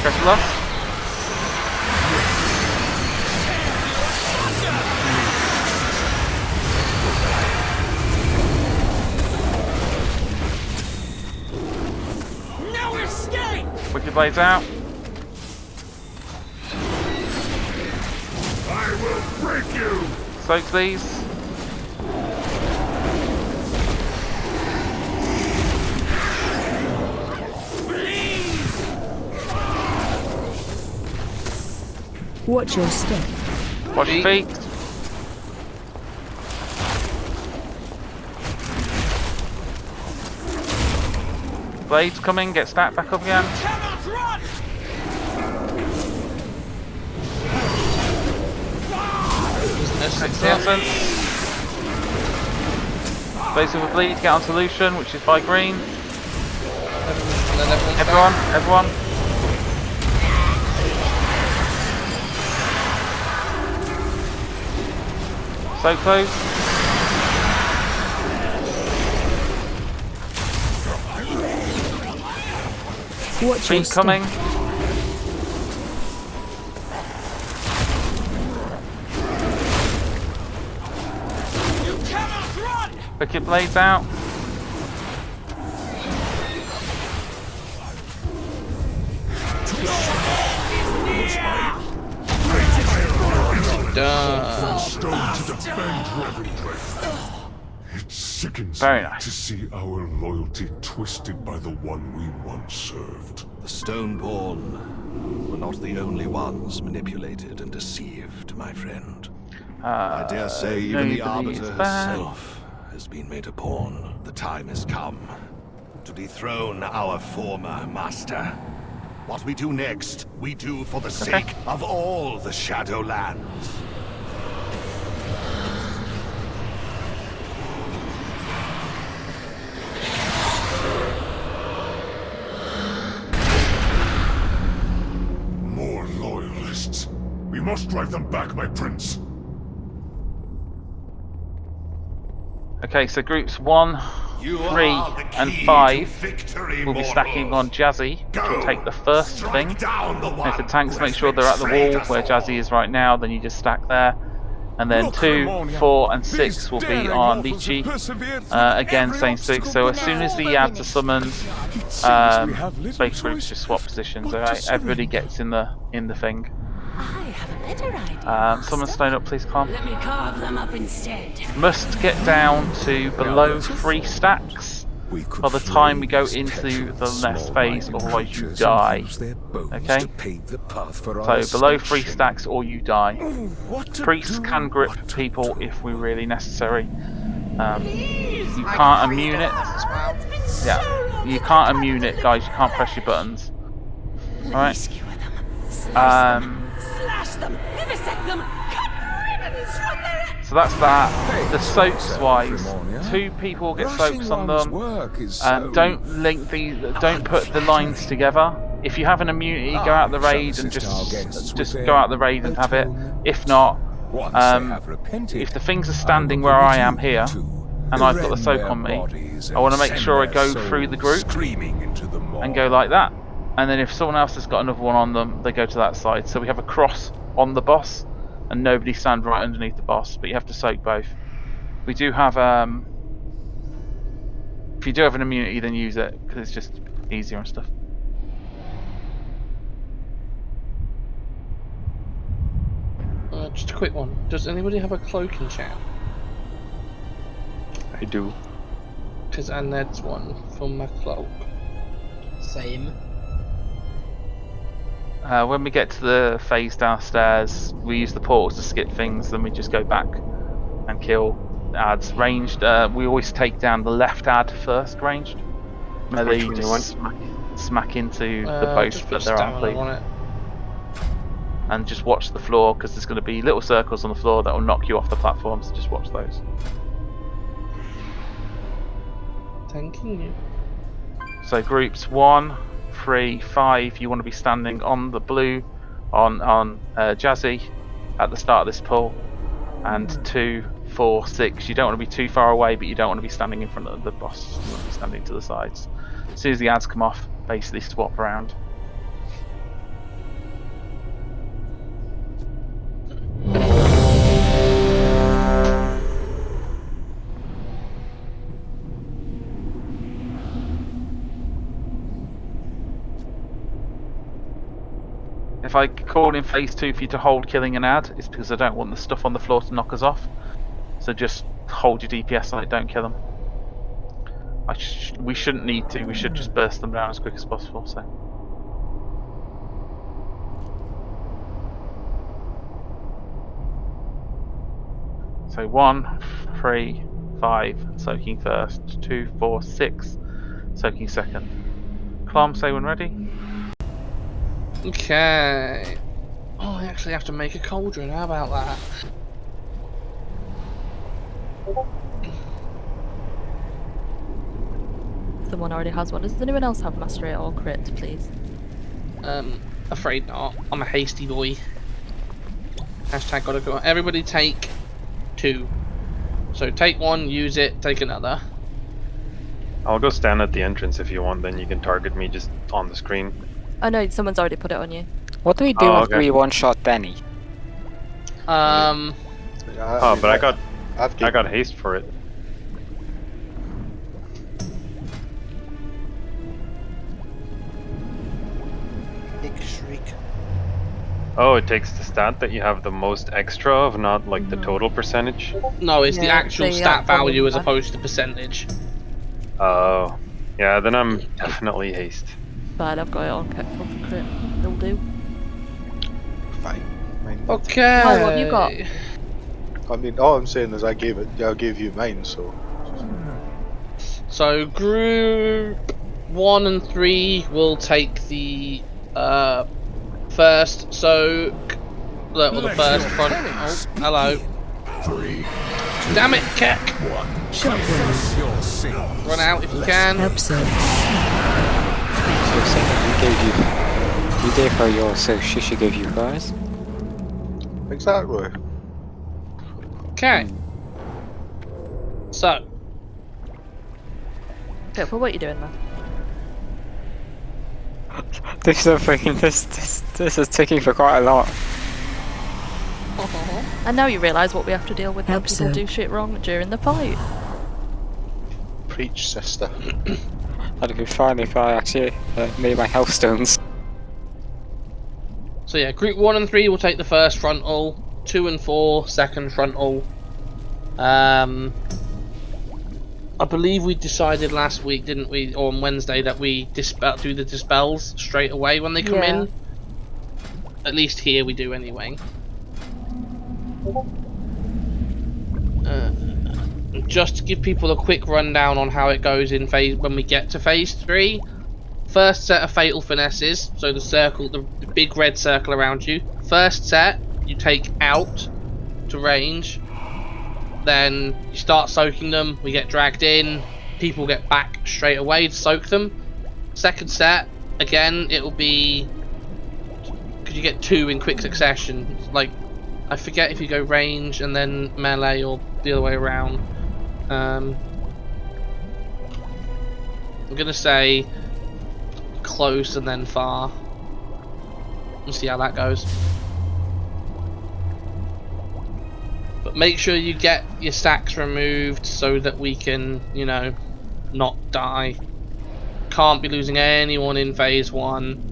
Press left. No escape! Put your blades out. I will break you! Soak these. Watch your step. Watch your feet. Blades coming, get stacked back up again. Next essence. Blades with a bleed, get on solution, which is by green. Everyone. So close. Watch Feet coming. Pick your blades out. It sickens Very me nice. to see our loyalty twisted by the one we once served. The Stoneborn were not the only ones manipulated and deceived, my friend. I dare say even the Arbiter herself has been made a pawn. The time has come to dethrone our former master. What we do next, we do for the sake of all the Shadowlands. More loyalists. We must drive them back, my prince. Okay, so groups 1, 3, and 5 will be stacking on Jazzy, which will take the first thing. If the tanks make sure they're at the wall where Jazzy is right now, then you just stack there. And then 2, 4, and 6 will be on Lychee. Again, same 6. So as soon as the ads are summoned, both groups just swap positions. Alright, everybody gets in the thing. Someone stone up, please, Calm. Let me carve them up instead. Must get down to below 3 stacks by the time we go into the next phase, otherwise you die. Okay? So below 3 stacks or you die. Priests can grip people if we really necessary. You can't immune it. Yeah, you can't immune it, guys. You can't press your buttons. Alright? So that's that. The soaks wise, 2 people get soaks on them. Don't put the lines together. If you have an immunity, go out the raid and just go out the raid and have it. If not, if the things are standing where I am here, and I've got the soak on me, I want to make sure I go through the group and go like that. And then if someone else has got another one on them, they go to that side. So we have a cross on the boss, and nobody stand right underneath the boss, but you have to soak both. We do have, if you do have an immunity, then use it, because it's just easier and stuff. Just a quick one. Does anybody have a cloak in chat? I do. Because I need one for my cloak. Same. When we get to the phase downstairs, we use the portals to skip things, then we just go back and kill ads. Ranged, we always take down the left ad first, ranged. Melee, you just smack into the post that they're on, please. And just watch the floor, because there's going to be little circles on the floor that will knock you off the platform, so just watch those. Thanking you. So groups 1, 3, 5, you want to be standing on the blue, on Jazzy at the start of this pull, and 2, 4, 6. You don't want to be too far away, but you don't want to be standing in front of the boss. You want to be standing to the sides. As soon as the ads come off, basically swap around. If I call in phase 2 for you to hold killing an ad, it's because I don't want the stuff on the floor to knock us off. So just hold your DPS on it, don't kill them. We shouldn't need to, we should just burst them down as quick as possible. So 1, 3, 5, soaking first, 2, 4, 6, soaking second. Clom, say when ready. Okay. Oh, I actually have to make a cauldron. How about that? Someone already has one. Does anyone else have mastery or crit, please? Afraid not. I'm a hasty boy. Hashtag gotta go. Everybody take 2. So take 1, use it, take another. I'll go stand at the entrance if you want, then you can target me just on the screen. Oh no, someone's already put it on you. What do we do after we one-shot Danny? Oh, but I got haste for it. Oh, it takes the stat that you have the most extra of, not like the total percentage? No, it's the actual stat value as opposed to percentage. Oh. Yeah, then I'm definitely haste. Fine, I've got it on kept for crit. They'll do. Fine. Okay. Oh, what have you got? I mean, all I'm saying is I gave you mine, so. So group 1 and 3 will take the first soak. Well, the first front. Oh, hello. 3. Damn it, Keck! Run out if you can. So second, we gave her yours, so she should give you hers. Exactly. Okay. So Pippa, what are you doing there? This is freaking this is taking for quite a lot. And now you realise what we have to deal with when Help, people sir. do shit wrong during the fight. Preach, sister. That'd be fine if I actually made my health stones. So yeah, group 1 and 3 will take the first frontal, 2 and 4 second frontal. I believe we decided last week, didn't we, or on Wednesday, that we do the dispels straight away when they come Yeah. in. At least here we do anyway. Just to give people a quick rundown on how it goes in phase when we get to phase 3. First set of fatal finesses, so the circle, the big red circle around you. First set you take out to range. Then you start soaking them, we get dragged in, people get back straight away to soak them. Second set, again, it'll be, because you get 2 in quick succession. Like, I forget if you go range and then melee or the other way around. I'm gonna say close and then far. We'll see how that goes. But make sure you get your stacks removed so that we can, you know, not die. Can't be losing anyone in phase 1.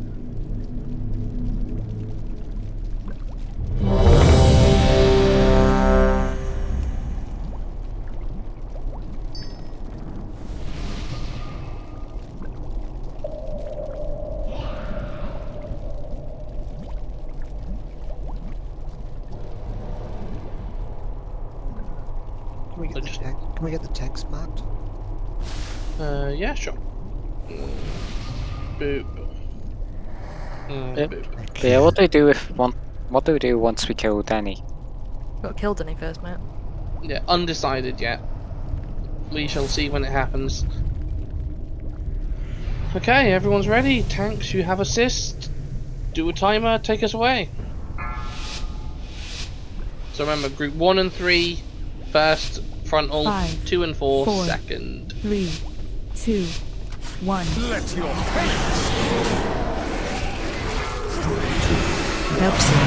Can we get the text marked? Yeah, sure. Boop. Yep. Boop. Yeah, what do we do what do we do once we kill Danny? Got killed any first, mate? Yeah, undecided yet. We shall see when it happens. Okay, everyone's ready. Tanks, you have assist. Do a timer, take us away. So remember, group 1 and 3, first frontal, 5, 2 and 4, 4, second. 3, 2, 1. Let your pace. Help, sir.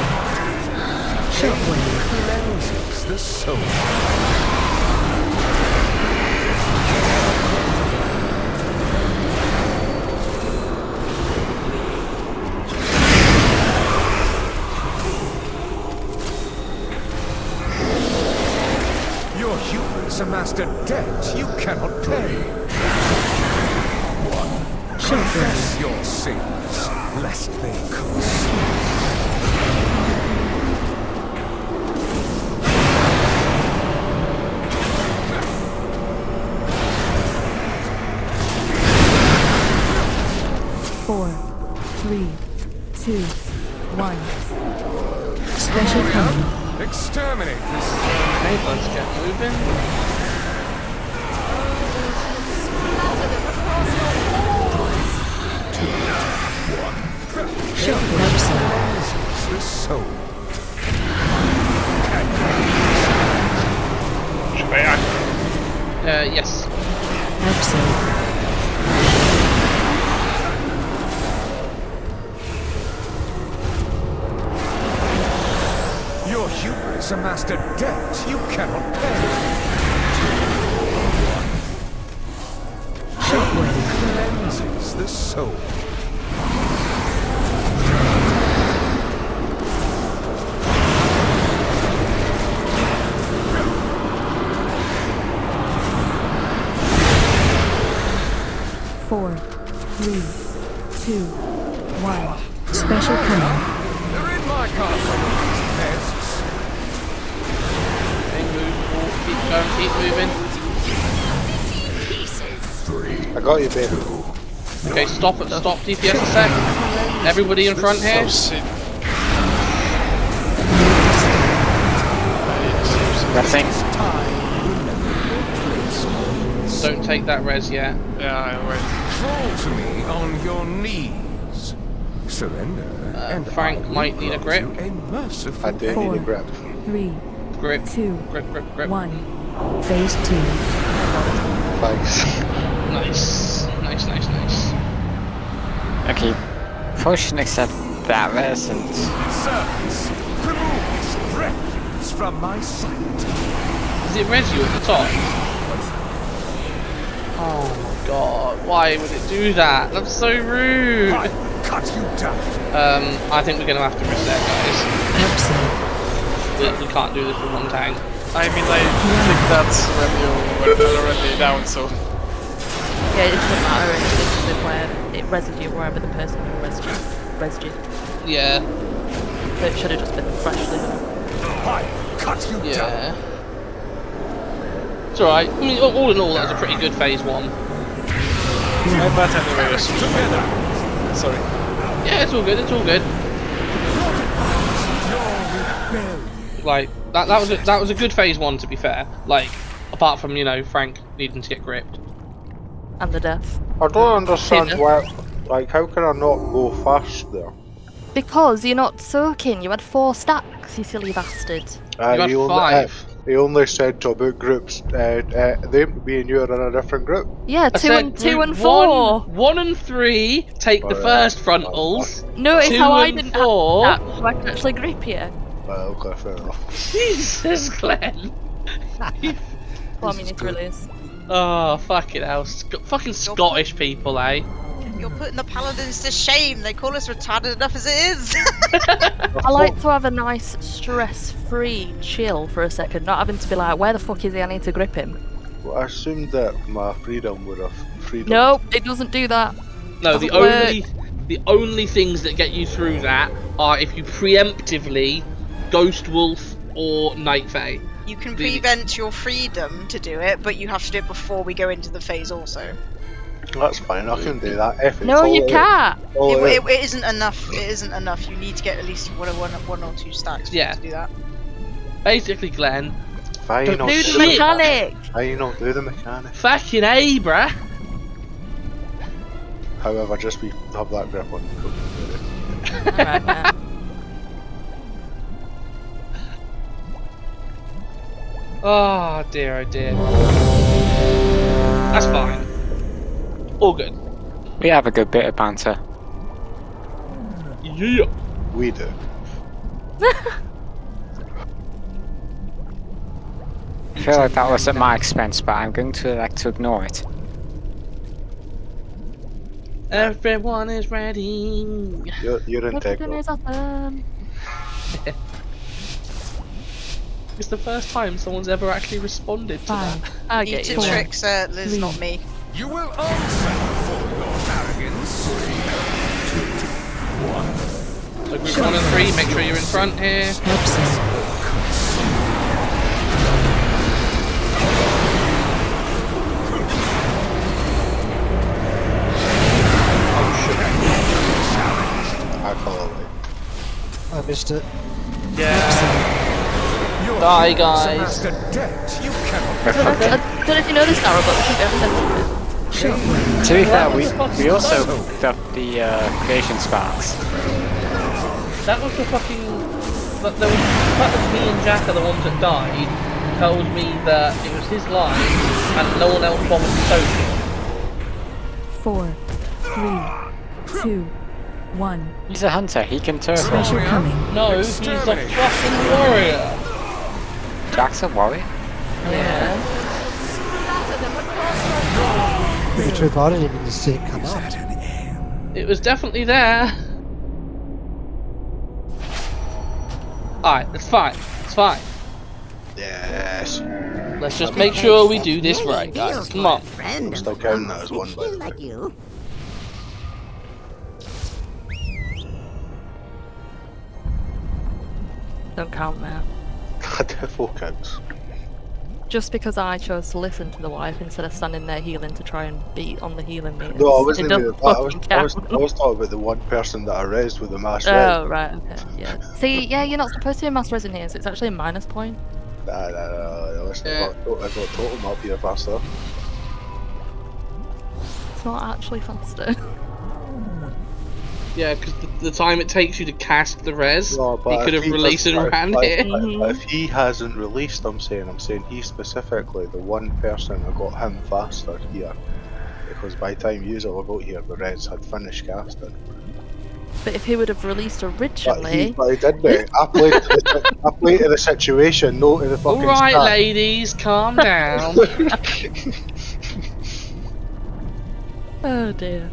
Shockwave. Cleanses the soul. Your humans amassed a debt you cannot pay. Confess your sins, lest they consume. 4, 3, 2, 1. Special coming. Exterminate this. Okay, let's get moving. Shockwave, sir. The soul. Yes. Help, sir. Your hubris amassed a debt you cannot pay. Shockwave. Cleanses the soul. Four, 3, 2, 1. Special coming. They're in my castle. Pests. Okay, keep moving. I got you, babe. Okay, stop DPS a sec. Everybody in front here. Nothing. Don't take that res yet. Yeah, I went. Fall to me on your knees. Surrender, and Frank might need a grip. A merciful I do need a grip. 3, Grip. 2, Grip. 1. Phase 2. Thanks. Nice. Nice. Okay, probably shouldn't accept that res and... Servants, remove this refuse from my sight. Does it res you at the top? Oh my god, why would it do that? That's so rude! Cut you down. I think we're gonna have to reset, guys. We can't do this with one tank. I mean, I think that's when you were already down, so... Yeah, it doesn't matter actually, where it reses you wherever the person who resed you. Yeah. So it should have just been freshly done. Cut you down. It's alright. I mean, all in all, that was a pretty good phase 1. But anyway, sorry. Yeah, it's all good. Like that was a good phase 1, to be fair. Like, apart from, you know, Frank needing to get gripped. And the death. I don't understand why. Like, how can I not go fast there? Because you're not soaking. You had 4 stacks, you silly bastard. You had 5. He only said to about groups. Me and you are in a different group. Yeah, 2 and 4. 1 and 3 take the first frontals. Notice 2 how I and didn't 4. have that, so I can actually grip you. Well, okay, fair enough. Jesus, Glenn. Well, I mean, it really is. Oh, fucking hell. Fucking Scottish people, eh? You're putting the paladins to shame. They call us retarded enough as it is. I like to have a nice, stress-free chill for a second, not having to be like, where the fuck is he? I need to grip him. Well, I assumed that my freedom would have freedom. No, it doesn't do that. No, the only things that get you through that are if you preemptively Ghost Wolf or Night Fae. You can prevent your freedom to do it, but you have to do it before we go into the phase also. That's fine, I can do that. No, you can't. It isn't enough. It isn't enough. You need to get at least one or 2 stacks to do that. Basically, Glenn. Do the mechanic. Do the mechanic. Fucking A, bruh. However, just have that grip on. Alright, man. Oh dear, That's fine. All good. We have a good bit of banter. Yeah. We do. I feel like that was at my expense, but I'm going to elect to ignore it. Everyone is ready. You're integral. It's the first time someone's ever actually responded to that. I need to trick Liz, not me. You will answer for your arrogance. 3, 2, 1. So group 1 and 3, make sure you're in front here. I follow it. I missed it. Yeah. Die, guys. I don't know if you know this, Nara, but we should be able to To be fair, we also got the creation sparks. That was the fucking... There was the fact that me and Jack are the ones that died tells me that it was his line and no one else bothered to soak it. 4, 3, 2, 1. He's a hunter, he can turtle. Special coming. No, he's a fucking warrior. Jack's a warrior? Yeah. The truth, I didn't even see it come up. It was definitely there. Alright, it's fine. It's fine. Yes. Let's just make sure we do this right, guys. Come on. I'm still counting that as one, by the way. Don't count that. They're 4 counts. Just because I chose to listen to the wife instead of standing there healing to try and beat on the healing meters. No, I wasn't even that. I was count. talking about the one person that I raised with the mass res. Oh, right, okay, yeah. See, yeah, you're not supposed to be a mass res in here, so it's actually a minus point. No. Listen, I got totem up here faster. It's not actually faster. Yeah, because the time it takes you to cast the res, No, he could have released it around here. If he hasn't released, I'm saying he specifically, the one person, I got him faster here. because by the time you all got here, the Reds had finished casting. But if he would have released originally... But he didn't. I played to the situation, no to the fucking Alright, stat. ladies, calm down. Oh dear.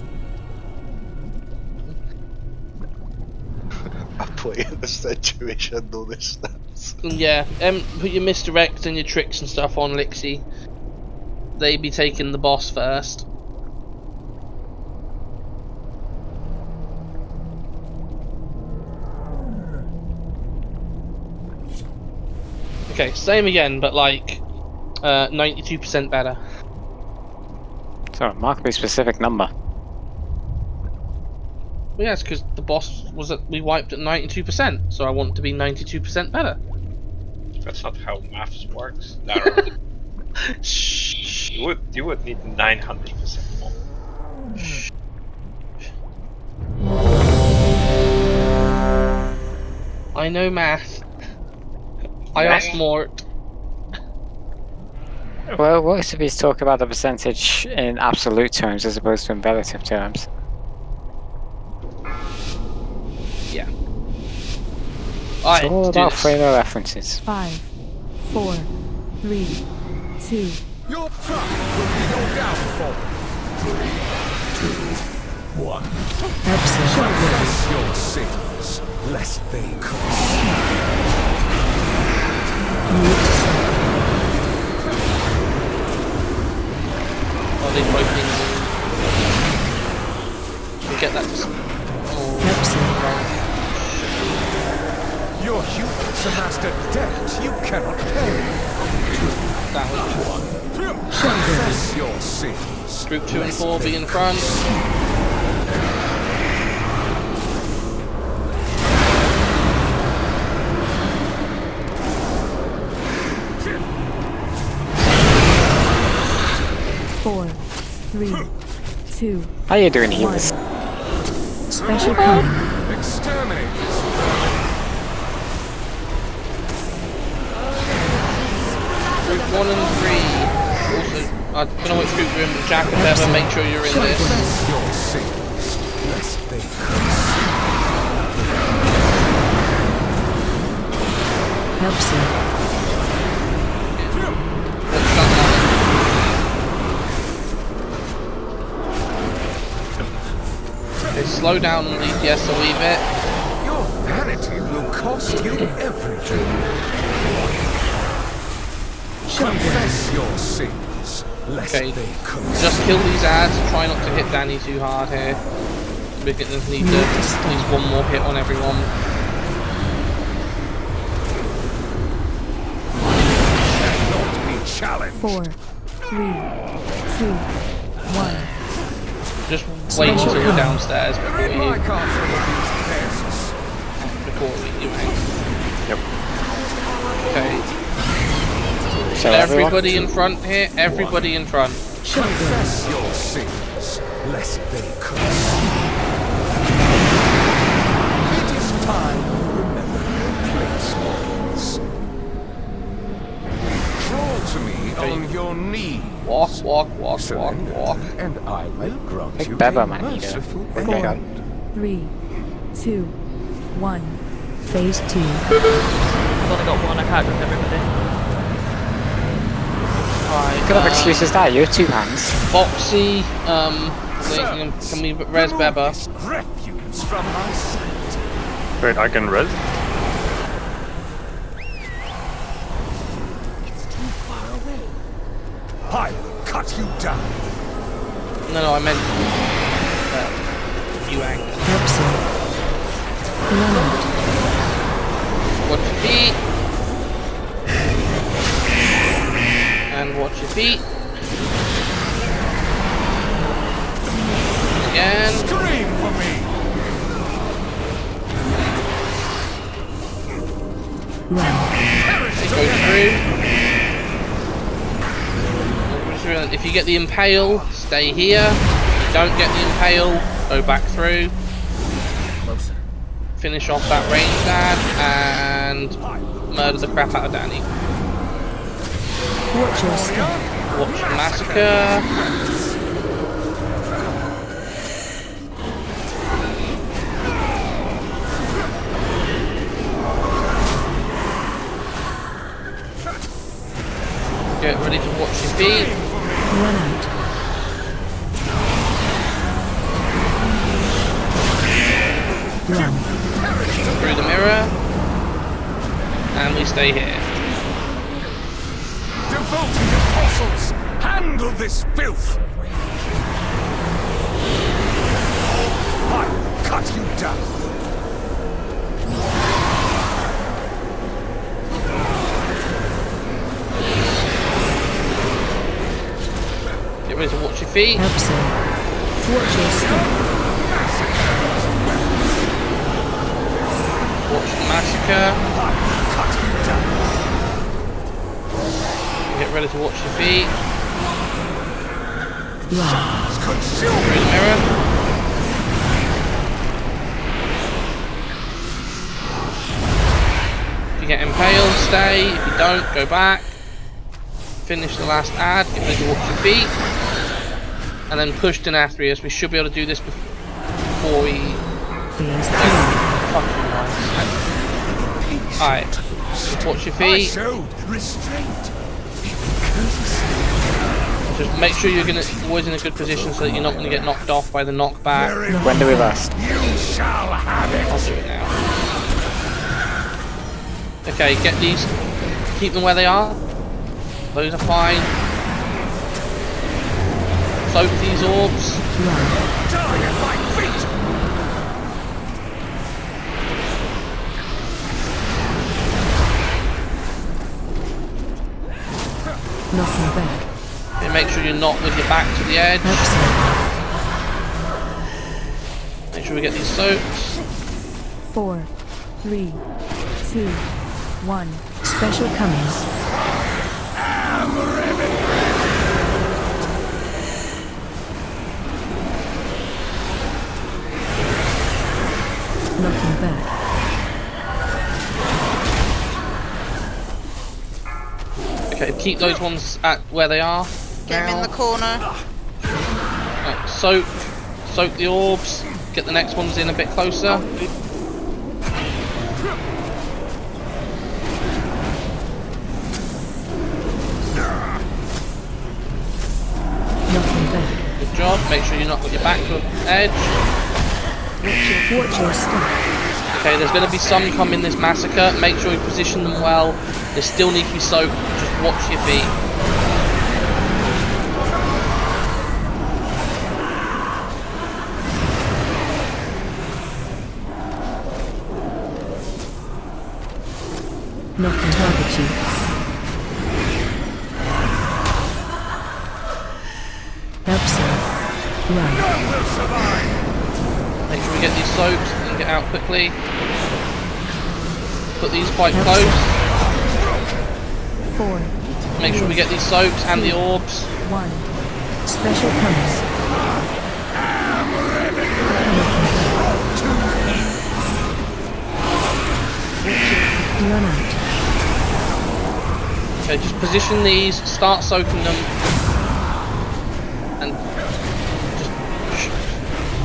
I play to the situation, no the stats. Yeah, put your misdirect and your tricks and stuff on Lixie. They be taking the boss first. Okay, same again, but like 92% better. So, remarkably specific number. Well, yeah, it's because the boss was we wiped at 92%, so I want to be 92% better. That's not how maths works. No. Shh. You would need 900% more. I know math. I asked Mort. Well, what if he's talking about the percentage in absolute terms as opposed to in relative terms? Yeah. It's all about frame of references. 5, 4, 3, 2. Your pride will be your downfall. 3, 2, 1. Confess your sins, lest they Oh, they both need to get that. Your humans amassed a debt you cannot pay. That was 1. Confess your sins. Group 2 and 4 be in front. Four, 3, 2. How you doing, healers? Special code. Exterminate. Group 1 and 3. Also, I don't know which group you're in, but Jack and Bevan, make sure you're in this. Your sins, lest they Helps you. Okay, slow down on the DPS a wee bit. Your vanity will cost you everything. Confess your sins, lest Okay, they just kill these ads. Try not to hit Danny too hard here. We can just need at least one more hit on everyone. Not be challenged. 4, 3, 2, 1. Just wait until you're downstairs before you hang. Yep. Okay. So everybody in front here. Everybody in front. Confess your sins, lest they curse. It is time you remember your place was. Crawl to me on your knees. Walk. And I will grant you Beba a might need it. merciful 4, end. 3, 2, 1. Phase 2. I've only got one, I can't grab everybody. Right, What kind of excuse is that? You have 2 hands. Foxy, can we res Beba? Refuse from my sight. Wait, I can res? It's too far away. I will cut you down. No, I meant you anger. Watch your feet. And watch your feet. Again. Scream for me. Go through. If you get the impale, stay here. If you don't get the impale, go back through. Finish off that ranged ad and murder the crap out of Danny. Watch your step. Watch the massacre. ready to watch your feet. Run out. Run. Through the mirror. And we stay here. Devoted apostles, handle this filth! I'll cut you down! Get ready to watch your feet. Watch your step. Watch the massacre. Get ready to watch your feet. Through the mirror. If you get impaled, stay. If you don't, go back. Finish the last ad. Get ready to watch your feet. And then push to Nathria. We should be able to do this before we... Fucking nice. Alright. Watch your feet. Just make sure you're always in a good position so that you're not going to get knocked off by the knockback. When do we rest? I'll do it now. Okay, get these. Keep them where they are. Those are fine. Soak these orbs. Nothing back. Okay, make sure you're not with your back to the edge. Make sure we get these soaks. 4, 3, 2, 1. Special coming. Nothing back. Okay, keep those ones at where they are. Get him in the corner. Right, soak the orbs. Get the next ones in a bit closer. Nothing back. Good job. Make sure you're not with your back to the edge. Watch your step. Okay, there's going to be some come in this massacre. Make sure you position them well. They still need to be soaked. Just watch your feet. Nothing target you. Help sir. Run. Make sure we get these soaked and get out quickly. Put these quite close. 4. Make sure we get these soaks and the orbs. 1. Special coming. Run out. Okay, just position these, start soaking them, and just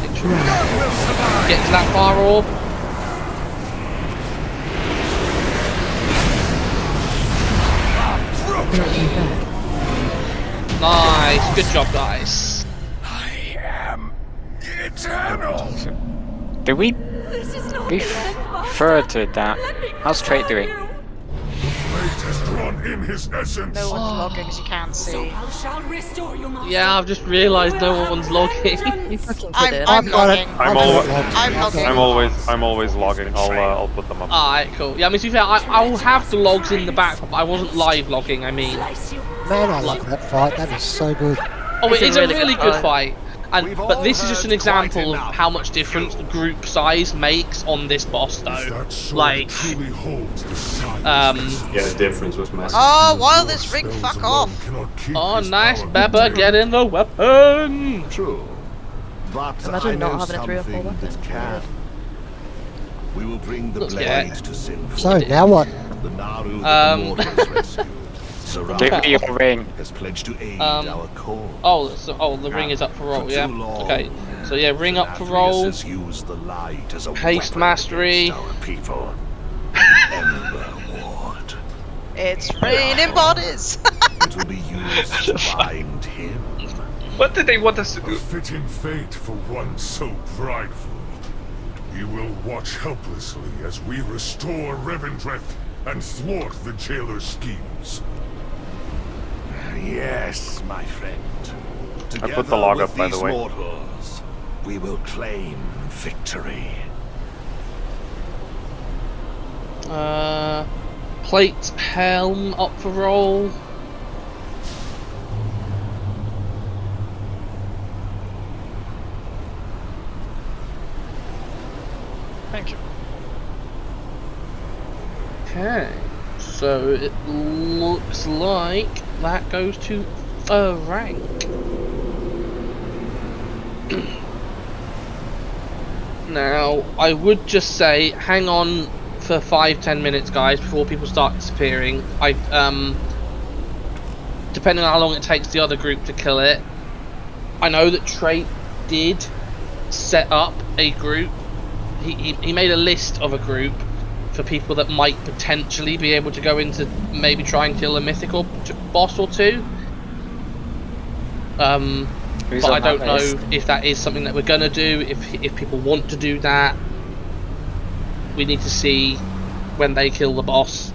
make sure get to that far orb. Nice, good job, guys. I am eternal. Do we refer to that? How's Trade doing? No one's logging, as you can see. Yeah, I've just realised no one's logging. I'm logging. I'm always logging. I'll put them up. Alright, cool. Yeah, I mean, to be fair, I'll have the logs in the back, but I wasn't live logging. I mean, Man, I love that fight. That is so good. oh, it is a really good fight. But this is just an example of how much difference the group size makes on this boss, though. Like, yeah, the difference was massive. Oh, while this ring, fuck off! Oh, nice, Beba, get in the weapon! True. But Imagine I know not having a 3 or 4 something weapons. that can. We will bring the Look, blade yeah. to Sinful. So, now what? The Naru that the Mortals rescued. Give me your ring. Has pledged to aid our cause. The ring is up for roll, For yeah? too long, Okay, so yeah, ring up for roll. has used the light as a Haste weapon mastery. against our people. Ember Ward. It's raining bodies! It'll be used to bind him. What did they want us to do? A fitting fate for one so prideful. We will watch helplessly as we restore Revendreth and thwart the jailer's schemes. Yes, my friend. I put the log up, by the way. Mortals, we will claim victory. Plate helm up for roll. Thank you. Okay, so it looks like that goes to a rank. Now, I would just say, hang on for 5-10 minutes, guys, before people start disappearing. Depending on how long it takes the other group to kill it. I know that Trait did set up a group. He made a list of a group for people that might potentially be able to go into maybe try and kill a mythical boss or two. But I don't know if that is something that we're gonna do. If people want to do that, we need to see when they kill the boss